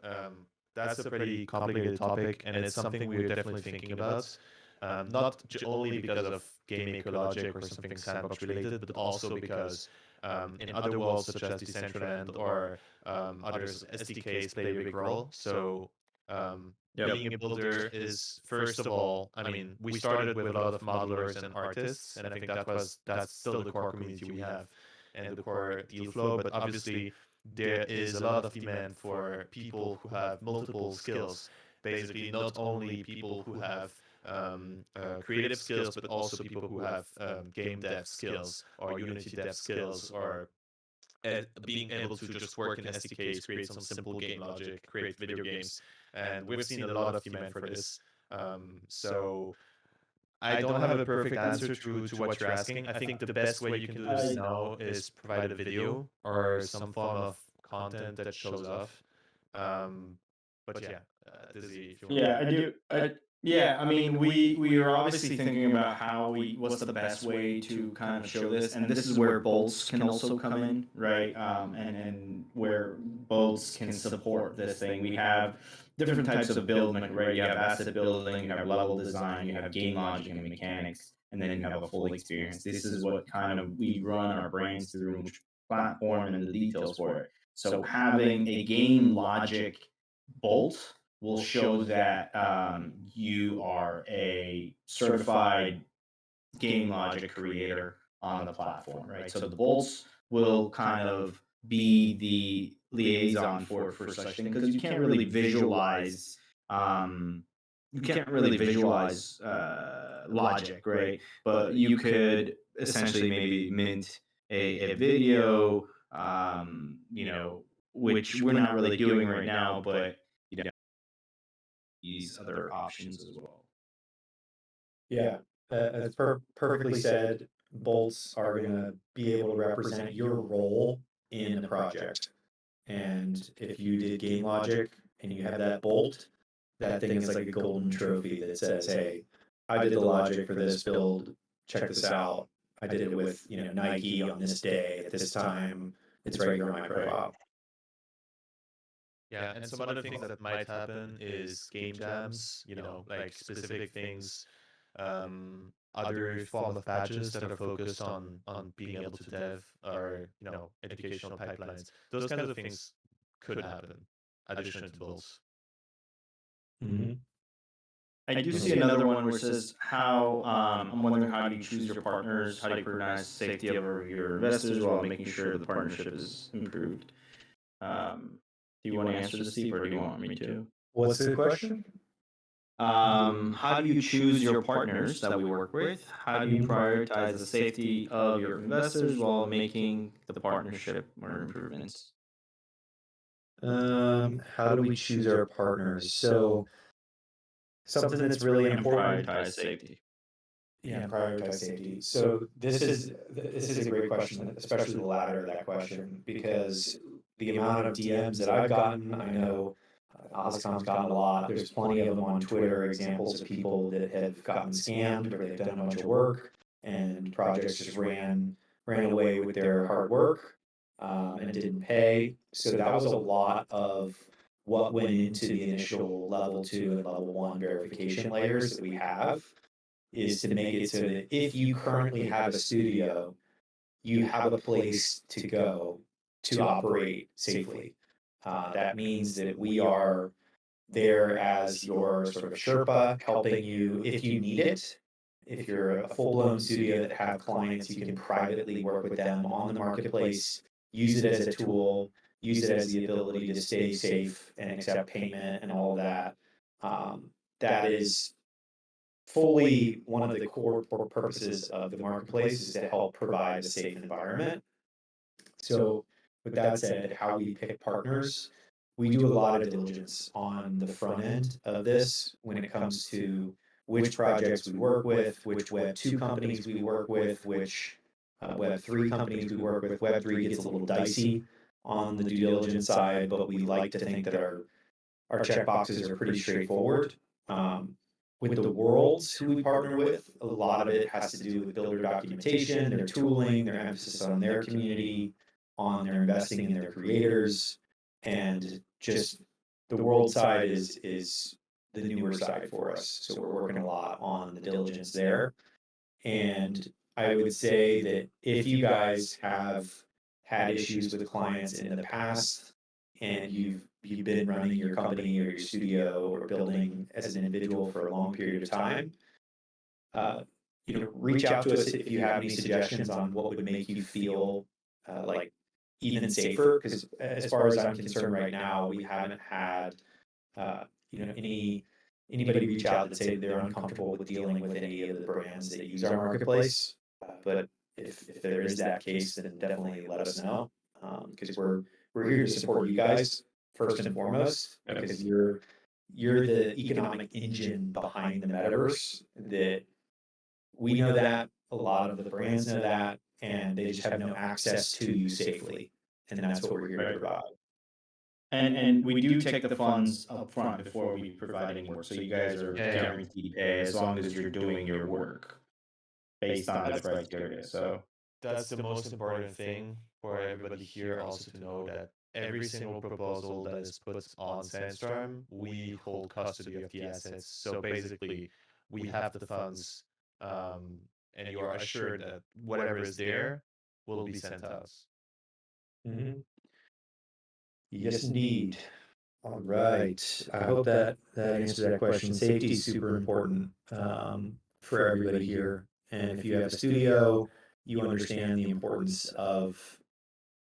That's a pretty complicated topic, and it's something we're definitely thinking about. Not only because of Game Maker logic or something sandbox related, but also because in other worlds such as Decentraland or others, SDKs play a big role. So being a builder is, first of all, I mean, we started with a lot of modelers and artists, and I think that's still the core community we have and the core deal flow. But obviously, there is a lot of demand for people who have multiple skills. Basically, not only people who have creative skills, but also people who have game dev skills or Unity dev skills, or being able to just work in SDKs, create some simple game logic, create video games. And we've seen a lot of demand for this. So I don't have a perfect answer to what you're asking. I think the best way you can do this now is provide a video or some form of content that shows off. But yeah, Dizzy, if you want. Yeah, I do. Yeah, I mean, we are obviously thinking about what's the best way to kind of show this, and this is where bolts can also come in, right? And where bolts can support this thing. We have different types of building, right? You have asset building, you have level design, you have game logic and mechanics, and then you have a full experience. This is what kind of we run our brains through, which platform and the details for it. So having a game logic bolt will show that you are a certified game logic creator on the platform, right? So the bolts will kind of be the liaison for such thing, because you can't really visualize logic, right? But you could essentially maybe mint a video, which we're not really doing right now, but these other options as well. Yeah, that's perfectly said. Bolts are going to be able to represent your role in the project. And if you did game logic and you have that bolt, that thing is like a golden trophy that says, hey, I did the logic for this build. Check this out. I did it with, Nike on this day at this time. It's right here on my profile. Yeah, and some other things that might happen is game jams, like specific things, other form of badges that are focused on being able to dev or, educational pipelines. Those kinds of things could happen, addition to bolts. Mm-hmm. I do see another one where it says how I'm wondering, how do you choose your partners? How do you prioritize safety of your investors while making sure the partnership is improved? Do you want to answer this, Steve, or do you want me to? What's the question? How do you choose your partners that we work with? How do you prioritize the safety of your investors while making the partnership more improvements? How do we choose our partners? So something that's really important. Prioritize safety. Yeah, prioritize safety. So this is a great question, especially the latter of that question, because the amount of DMs that I've gotten, I know Ozcom's gotten a lot. There's plenty of them on Twitter, examples of people that have gotten scammed or they've done a bunch of work and projects just ran away with their hard work and didn't pay. So that was a lot of what went into the initial level 2 and level 1 verification layers that we have, is to make it so that if you currently have a studio, you have a place to go to operate safely. That means that we are there as your sort of Sherpa, helping you if you need it. If you're a full-blown studio that have clients, you can privately work with them on the marketplace, use it as a tool, use it as the ability to stay safe and accept payment and all of that. That is fully one of the core purposes of the marketplace, is to help provide a safe environment. So with that said, how we pick partners, we do a lot of diligence on the front end of this when it comes to which projects we work with, which Web 2 companies we work with, which Web 3 companies we work with. Web 3 gets a little dicey on the due diligence side, but we like to think that our checkboxes are pretty straightforward. With the worlds who we partner with, a lot of it has to do with builder documentation, their tooling, their emphasis on their community, on their investing in their creators, and just the world side is the newer side for us. So we're working a lot on the diligence there. And I would say that if you guys have had issues with clients in the past and you've been running your company or your studio or building as an individual for a long period of time, reach out to us if you have any suggestions on what would make you feel like even safer. Because as far as I'm concerned right now, we haven't had anybody reach out that say they're uncomfortable with dealing with any of the brands that use our marketplace. But if there is that case, then definitely let us know, because we're here to support you guys first and foremost, because you're the economic engine behind the metaverse. That we know that, a lot of the brands know that, and they just have no access to you safely, and that's what we're here to provide. And we do take the funds up front before we provide any work. So you guys are guaranteed pay as long as you're doing your work based on the criteria. So That's the most important thing for everybody here also to know, that every single proposal that is put on Sandstorm, we hold custody of the assets. So basically, we have the funds, and you are assured that whatever is there will be sent to us. Mm-hmm. Yes, indeed. All right. I hope that answers that question. Safety is super important for everybody here. And if you have a studio, you understand the importance of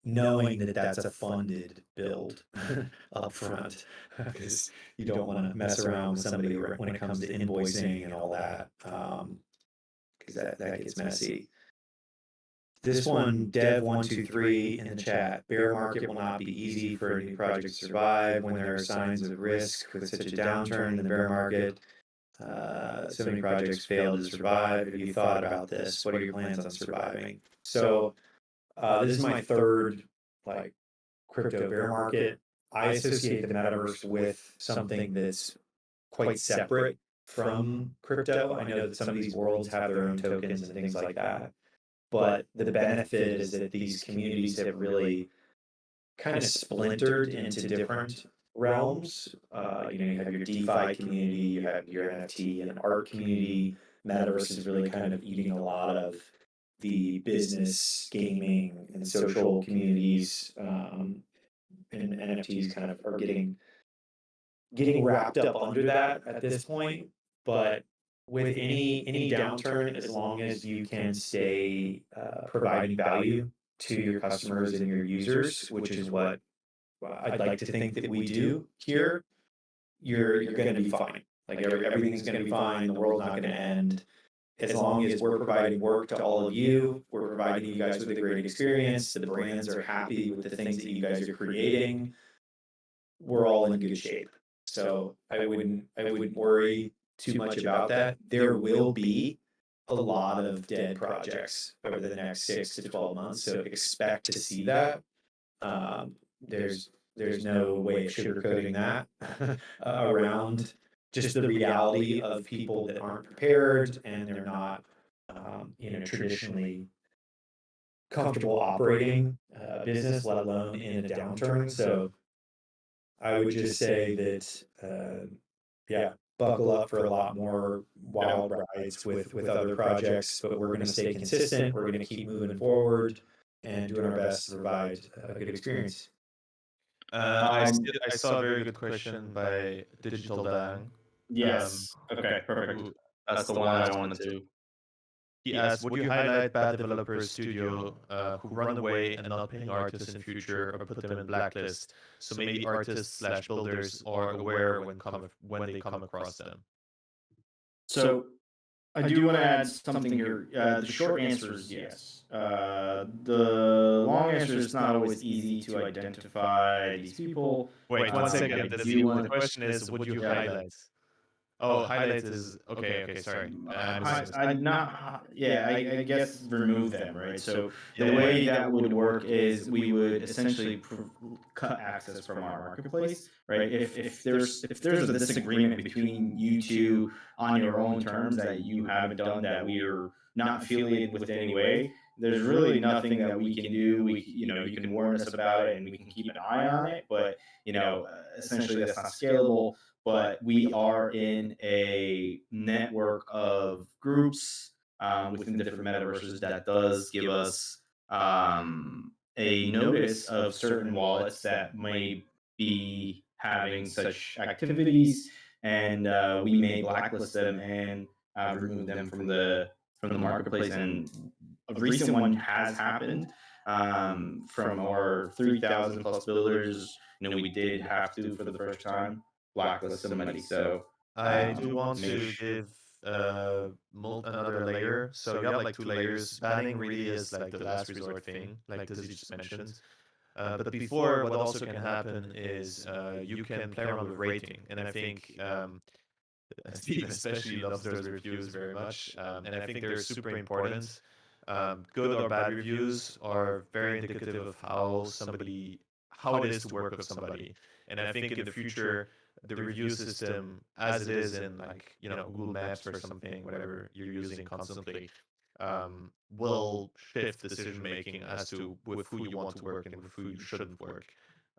knowing that that's a funded build up front, because you don't want to mess around with somebody when it comes to invoicing and all that, because that gets messy. This one, Dev123 in the chat, bear market will not be easy for a new project to survive when there are signs of risk with such a downturn in the bear market. So many projects fail to survive. Have you thought about this? What are your plans on surviving? So this is my third like crypto bear market. I associate the metaverse with something that's quite separate from crypto. I know that some of these worlds have their own tokens and things like that. But the benefit is that these communities have really kind of splintered into different realms. You have your DeFi community, you have your NFT and art community. Metaverse is really kind of eating a lot of the business, gaming, and social communities. And NFTs kind of are getting wrapped up under that at this point. But with any downturn, as long as you can stay providing value to your customers and your users, which is what I'd like to think that we do here, you're going to be fine. Like everything's going to be fine. The world's not going to end. As long as we're providing work to all of you, we're providing you guys with a great experience, the brands are happy with the things that you guys are creating, we're all in good shape. So I wouldn't worry too much about that. There will be a lot of dead projects over the next 6 to 12 months, so expect to see that. There's no way of sugarcoating that around just the reality of people that aren't prepared and they're not, traditionally comfortable operating a business, let alone in a downturn. So I would just say that, buckle up for a lot more wild rides with other projects, but we're going to stay consistent. We're going to keep moving forward and doing our best to provide a good experience. I saw a very good question by Digital Dang. Yes. Okay, perfect. That's the one I wanted to. He asked, would you highlight bad developers studio who run away and not paying artists in future, or put them in blacklist, so maybe artists/builders are aware when they come across them? So I do want to add something here. The short answer is yes. The long answer is not always easy to identify these people. Wait, one second. The question is, would you Yeah. highlight? Oh, highlight is okay. Sorry, I guess remove them, right? So the way that would work is we would essentially cut access from our marketplace, right? If there's a disagreement between you two on your own terms that you haven't done, that we are not affiliated with in any way, there's really nothing that we can do. You can warn us about it and we can keep an eye on it, but essentially that's not scalable. But we are in a network of groups within different metaverses that does give us a notice of certain wallets that may be having such activities, and we may blacklist them and remove them from the marketplace. And a recent one has happened from our 3,000 plus builders. We did have to, for the first time, blacklist somebody. So I do want to give another layer. So you have like 2 layers. Banning really is like the last resort thing, like Dizzy just mentioned. But before, what also can happen is you can play around with rating, and I think Steve especially loves those reviews very much, and I think they're super important. Good or bad reviews are very indicative of how it is to work with somebody, and I think in the future, the review system, as it is in like Google Maps or something, whatever you're using constantly, will shift decision making as to with who you want to work and with who you shouldn't work.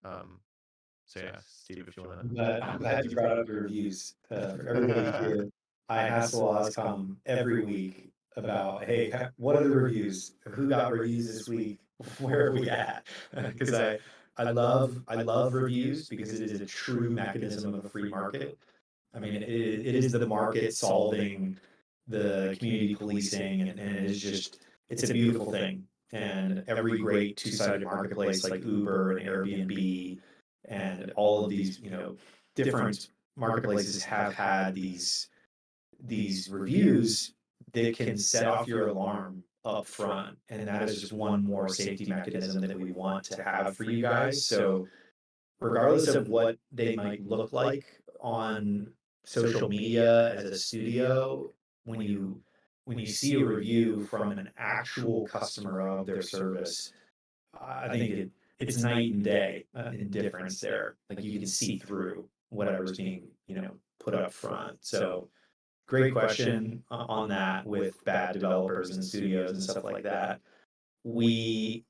So yeah, Steve, if you want to. I'm glad you brought up the reviews. For everybody here, I hassle Ozcom every week about, hey, what are the reviews? Who got reviews this week? Where are we at? Because I love reviews because it is a true mechanism of a free market. I mean, it is the market solving the community policing, and it is just it's a beautiful thing. And every great two-sided marketplace like Uber and Airbnb and all of these, different marketplaces have had these reviews that can set off your alarm up front. And that is just one more safety mechanism that we want to have for you guys. So regardless of what they might look like on social media as a studio, when you see a review from an actual customer of their service, I think it's night and day in difference there. Like you can see through whatever's being put up front. So great question on that with bad developers and studios and stuff like that. We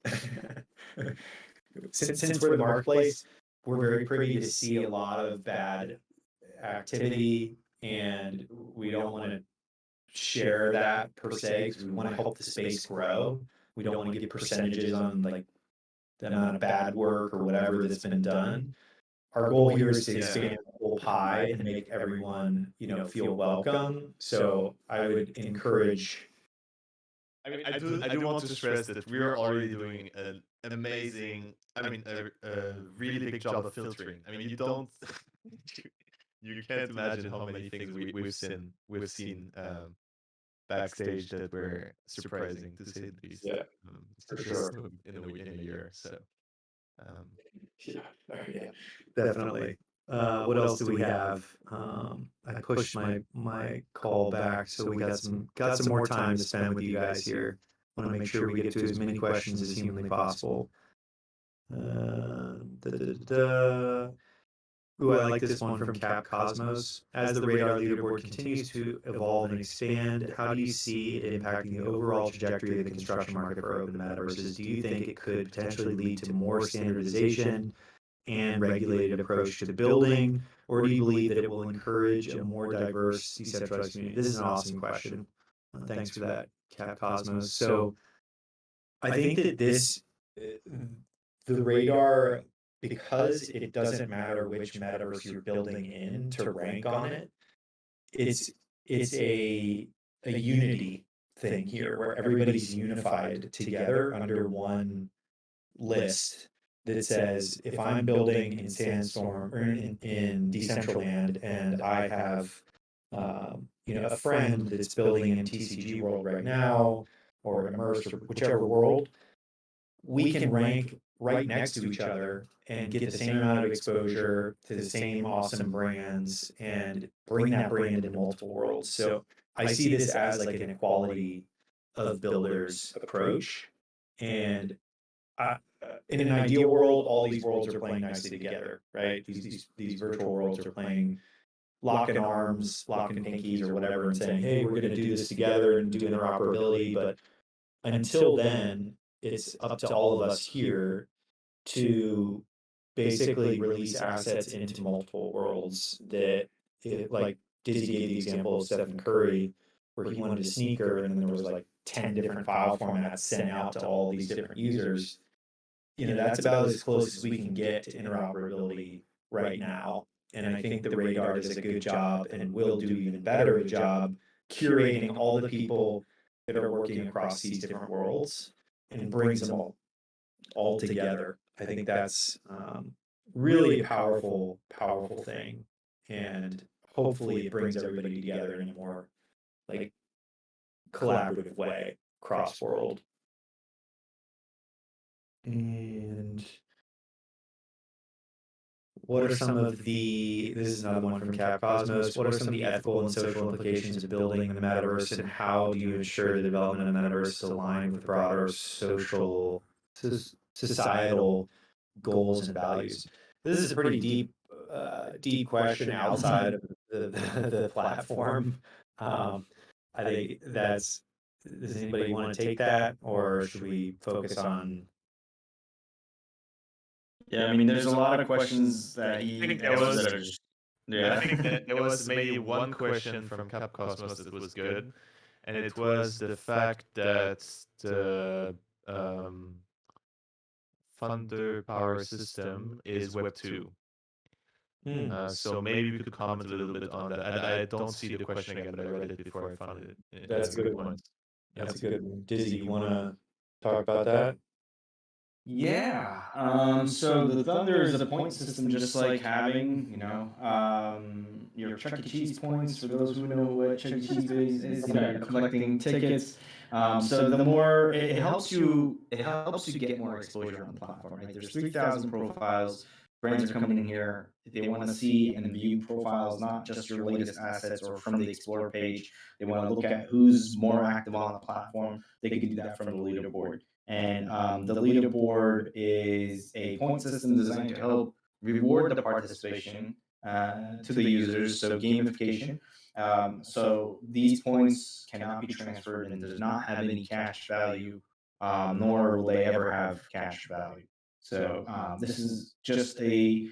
since we're the marketplace, we're very privy to see a lot of bad activity, and we don't want to share that per se because we want to help the space grow. We don't want to give percentages on like the amount of bad work or whatever that's been done. Our goal here is to expand the whole pie and make everyone, feel welcome. So I would encourage. I mean, I do want to stress that we are already doing an amazing, a really big job of filtering. I mean, you don't, you can't imagine how many things we've seen backstage that were surprising to say the least. Yeah, for sure. In a year, so. Yeah, definitely. What else do we have? I pushed my call back, so we got some more time to spend with you guys here. Want to make sure we get to as many questions as humanly possible. Ooh, I like this one from Cap Cosmos. As the radar leaderboard continues to evolve and expand, how do you see it impacting the overall trajectory of the construction market for open metaverses? Do you think it could potentially lead to more standardization and regulated approach to the building, or do you believe that it will encourage a more diverse, decentralized community? This is an awesome question. Thanks for that, Cap Cosmos. So I think that the radar, because it doesn't matter which metaverse you're building in to rank on it, it's a unity thing here where everybody's unified together under one list that says, if I'm building in Sandstorm or in Decentraland and I have a friend that's building in TCG World right now or Immersed or whichever world, we can rank right next to each other and get the same amount of exposure to the same awesome brands and bring that brand into multiple worlds. So I see this as like an equality of builders approach. And in an ideal world, all these worlds are playing nicely together, right? These virtual worlds are playing locking arms, locking pinkies or whatever and saying, hey, we're going to do this together and do interoperability. But until then, it's up to all of us here to basically release assets into multiple worlds that, like Dizzy gave the example of Stephen Curry, where he wanted a sneaker and then there was like 10 different file formats sent out to all these different users. That's about as close as we can get to interoperability right now. And I think the radar does a good job and will do even better a job curating all the people that are working across these different worlds and brings them all together. I think that's really a powerful thing. And hopefully it brings everybody together in a more like collaborative way cross world. And what are some of this is another one from Cap Cosmos, what are some of the ethical and social implications of building in the metaverse, and how do you ensure the development of the metaverse is aligned with broader societal goals and values? This is a pretty deep question outside of the platform. I think does anybody want to take that, or should we focus on? Yeah, I mean, there's a lot of questions that he I think answers that are just. Yeah. I think that there was maybe one question from Cap Cosmos that was good, and it was the fact that the funder power system is Web 2. So maybe we could comment a little bit on that. I don't see the question again, but I read it before I found it. That's a good one. That's a good one. Dizzy, you want to talk about that? Yeah. So the Thunder is a point system, just like having, your Chuck E. Cheese points. For those who know what Chuck E. Cheese is, you're collecting tickets. So the more it helps you get more exposure on the platform. Right? There's 3,000 profiles. Brands are coming in here. They want to see and view profiles, not just your latest assets or from the Explore page. They want to look at who's more active on the platform. They can do that from the leaderboard. And the leaderboard is a point system designed to help reward the participation to the users, so gamification. So these points cannot be transferred and does not have any cash value, nor will they ever have cash value. So this is just a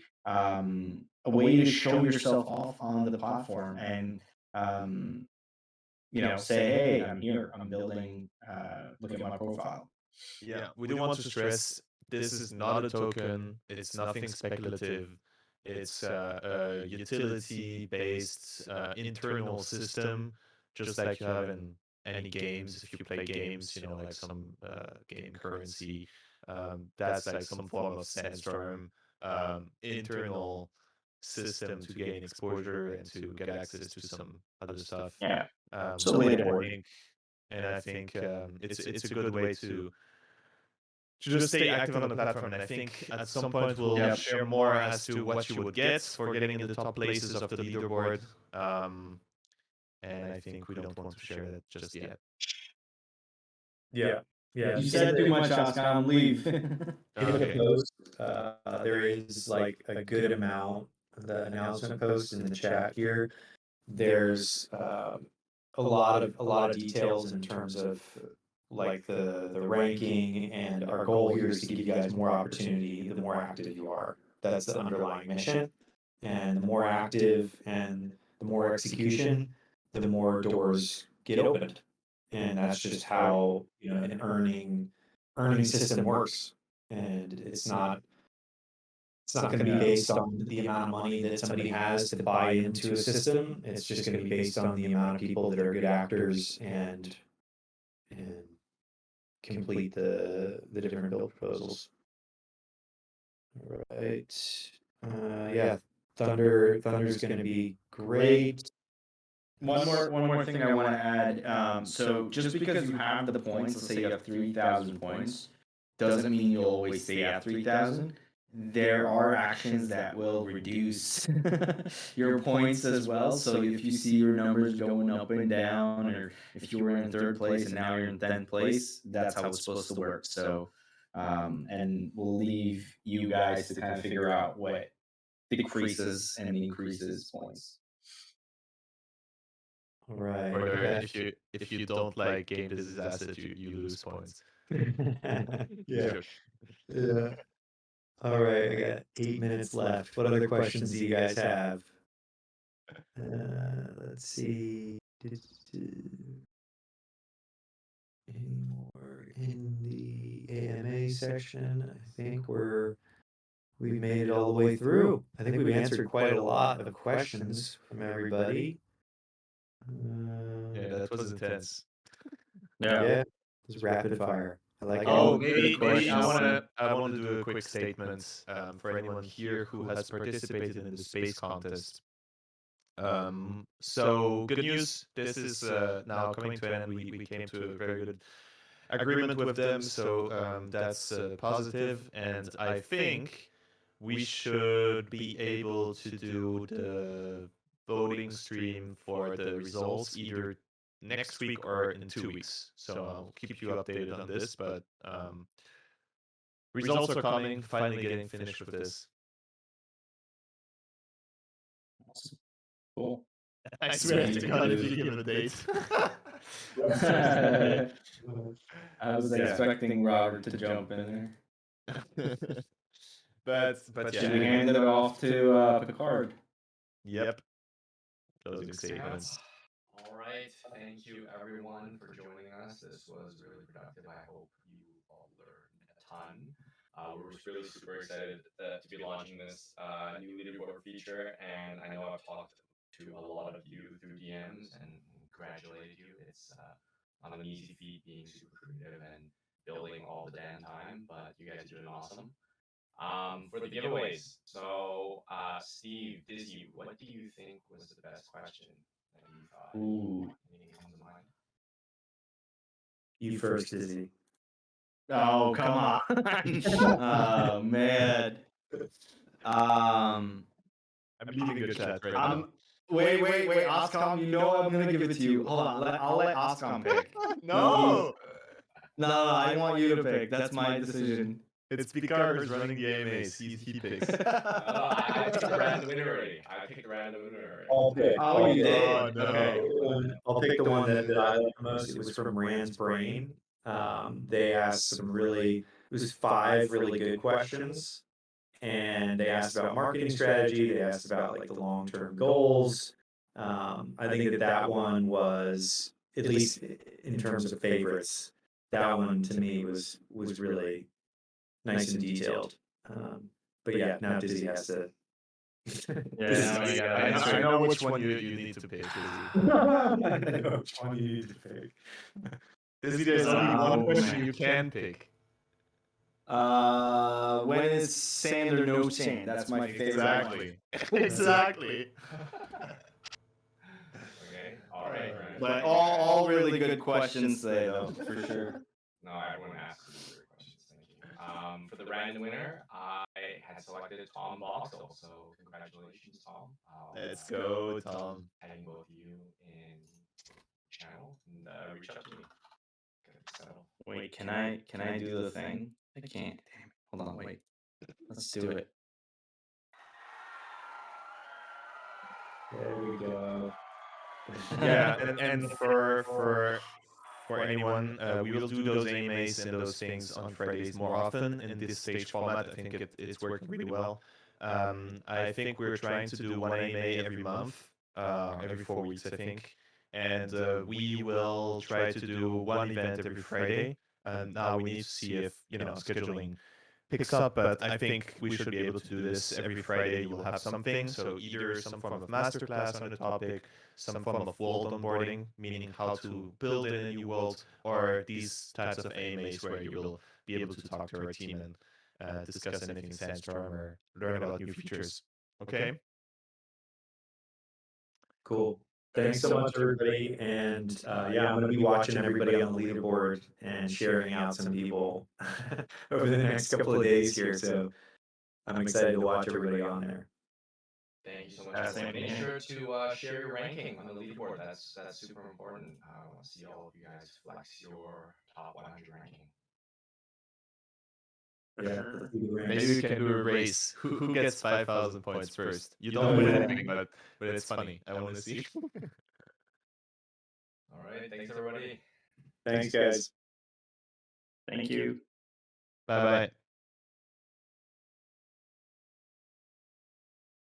way to show yourself off on the platform and say, hey, I'm here, I'm building, look at my profile. Yeah, we do want to stress this is not a token. It's nothing speculative. It's a utility-based internal system, just like you have in any games. If you play games, like some game currency, that's like some form of Sandstorm internal system to gain exposure and to get access to some other stuff. Yeah. So leaderboard. I think it's a good way to just stay active on the platform. And I think at some point we'll share more as to what you would get for getting in the top places of the leaderboard. And I think we don't want to share that just yet. Yeah. You said too much, Oscar. Leave. In the post, there is like a good amount. The announcement post in the chat here. There's a lot of details in terms of like the ranking, and our goal here is to give you guys more opportunity the more active you are. That's the underlying mission. And the more active and the more execution, the more doors get opened. And that's just how an earning system works. And it's not going to be based on the amount of money that somebody has to buy into a system. It's just going to be based on the amount of people that are good actors and complete the different build proposals. All right. Yeah, Thunder's going to be great. One more thing I want to add. So just because you have the points, let's say you have 3,000 points, doesn't mean you'll always stay at 3,000. There are actions that will reduce your points as well. So if you see your numbers going up and down, or if you were in third place and now you're in 10th place, that's how it's supposed to work. So, and we'll leave you guys to kind of figure out what decreases and increases points. Right. Or if you don't like game this asset, you lose points. Yeah. Yeah. All right, I got 8 minutes left. What other questions do you guys have? Let's see. Any more in the AMA section? I think we've made it all the way through. I think we've answered quite a lot of questions from everybody. Yeah, that was intense. Yeah, it was rapid fire. I like Oh, it. maybe I want to do a quick statement for anyone here who has participated in the space contest. So good news. This is now coming to an end. We came to a very good agreement with them, so that's positive. And I think we should be able to do the voting stream for the results either next week or in 2 weeks. So I'll keep you updated on this, but results are coming, finally getting finished with this. Cool. I swear to God, if you give a date. I was expecting Robert to jump in there. but Should we hand it off to Picard? Yep. Closing statements. All right. Thank you, everyone, for joining us. This was really productive. I hope you all learned a ton. We're really super excited to be launching this new leaderboard feature, and I know I've talked to a lot of you through DMs and congratulated you. It's on an easy feat, being super creative and building all the damn time. But you guys are doing awesome. For the giveaways, so Steve, Dizzy, what do you think was the best question that you thought? Ooh. Anything comes to mind? You first, Dizzy. Oh, come on. Oh, man. I'm leaving the chat right now. Wait, Oscom, you know I'm gonna give it to you. Hold on, I'll let Oscom pick. No! No, I want you to pick. That's my decision. It's Picard who's running the AMAs. He picks. I picked the random winner already. I picked the random winner already. I'll pick. Oh, you did? Oh, no. Okay. I'll pick the one that I like the most. It was from Rand's Brain. They asked some it was 5 really good questions. And they asked about marketing strategy. They asked about like the long-term goals. I think that one was, at least in terms of favorites, that one to me was really nice and detailed. But yeah, now Dizzy has to. I know which one you need to pick, Dizzy. I know which one you need to pick. Dizzy, there's only one question you can pick. When is sand or no sand? That's my favorite. Exactly. Exactly. Okay. All right. But all really good questions today, though, for sure. No, everyone asked some great questions. Thank you. For the random winner, I had selected Tom Boxel. So congratulations, Tom. Let's go, Tom. Adding both of you in channel and reach out to me. Get it settled. Wait, can I do the thing? I can't. Damn it. Hold on, wait. Let's do it. There we go. Yeah, and for anyone, we will do those AMAs and those things on Fridays more often in this stage format. I think it's working really well. I think we're trying to do one AMA every month, every 4 weeks, I think. And we will try to do one event every Friday. Now we need to see if scheduling picks up, but I think we should be able to do this every Friday. You'll have something, so either some form of masterclass on the topic, some form of world onboarding, meaning how to build in a new world, or these types of AMAs where you will be able to talk to our team and discuss anything Sandstorm or learn about new features. Okay? Cool. Thanks so much, everybody. And yeah, I'm going to be watching everybody on the leaderboard and sharing out some people over the next couple of days here. So I'm excited to watch everybody on there. Thank you so much. And make sure to share your ranking on the leaderboard. That's super important. I want to see all of you guys flex your top 100 ranking. Yeah, maybe we can do a race. Who gets 5,000 points first? You don't win anything, but it's funny. I want to see. All right. Thanks, everybody. Thanks, guys. Thank you. Bye-bye.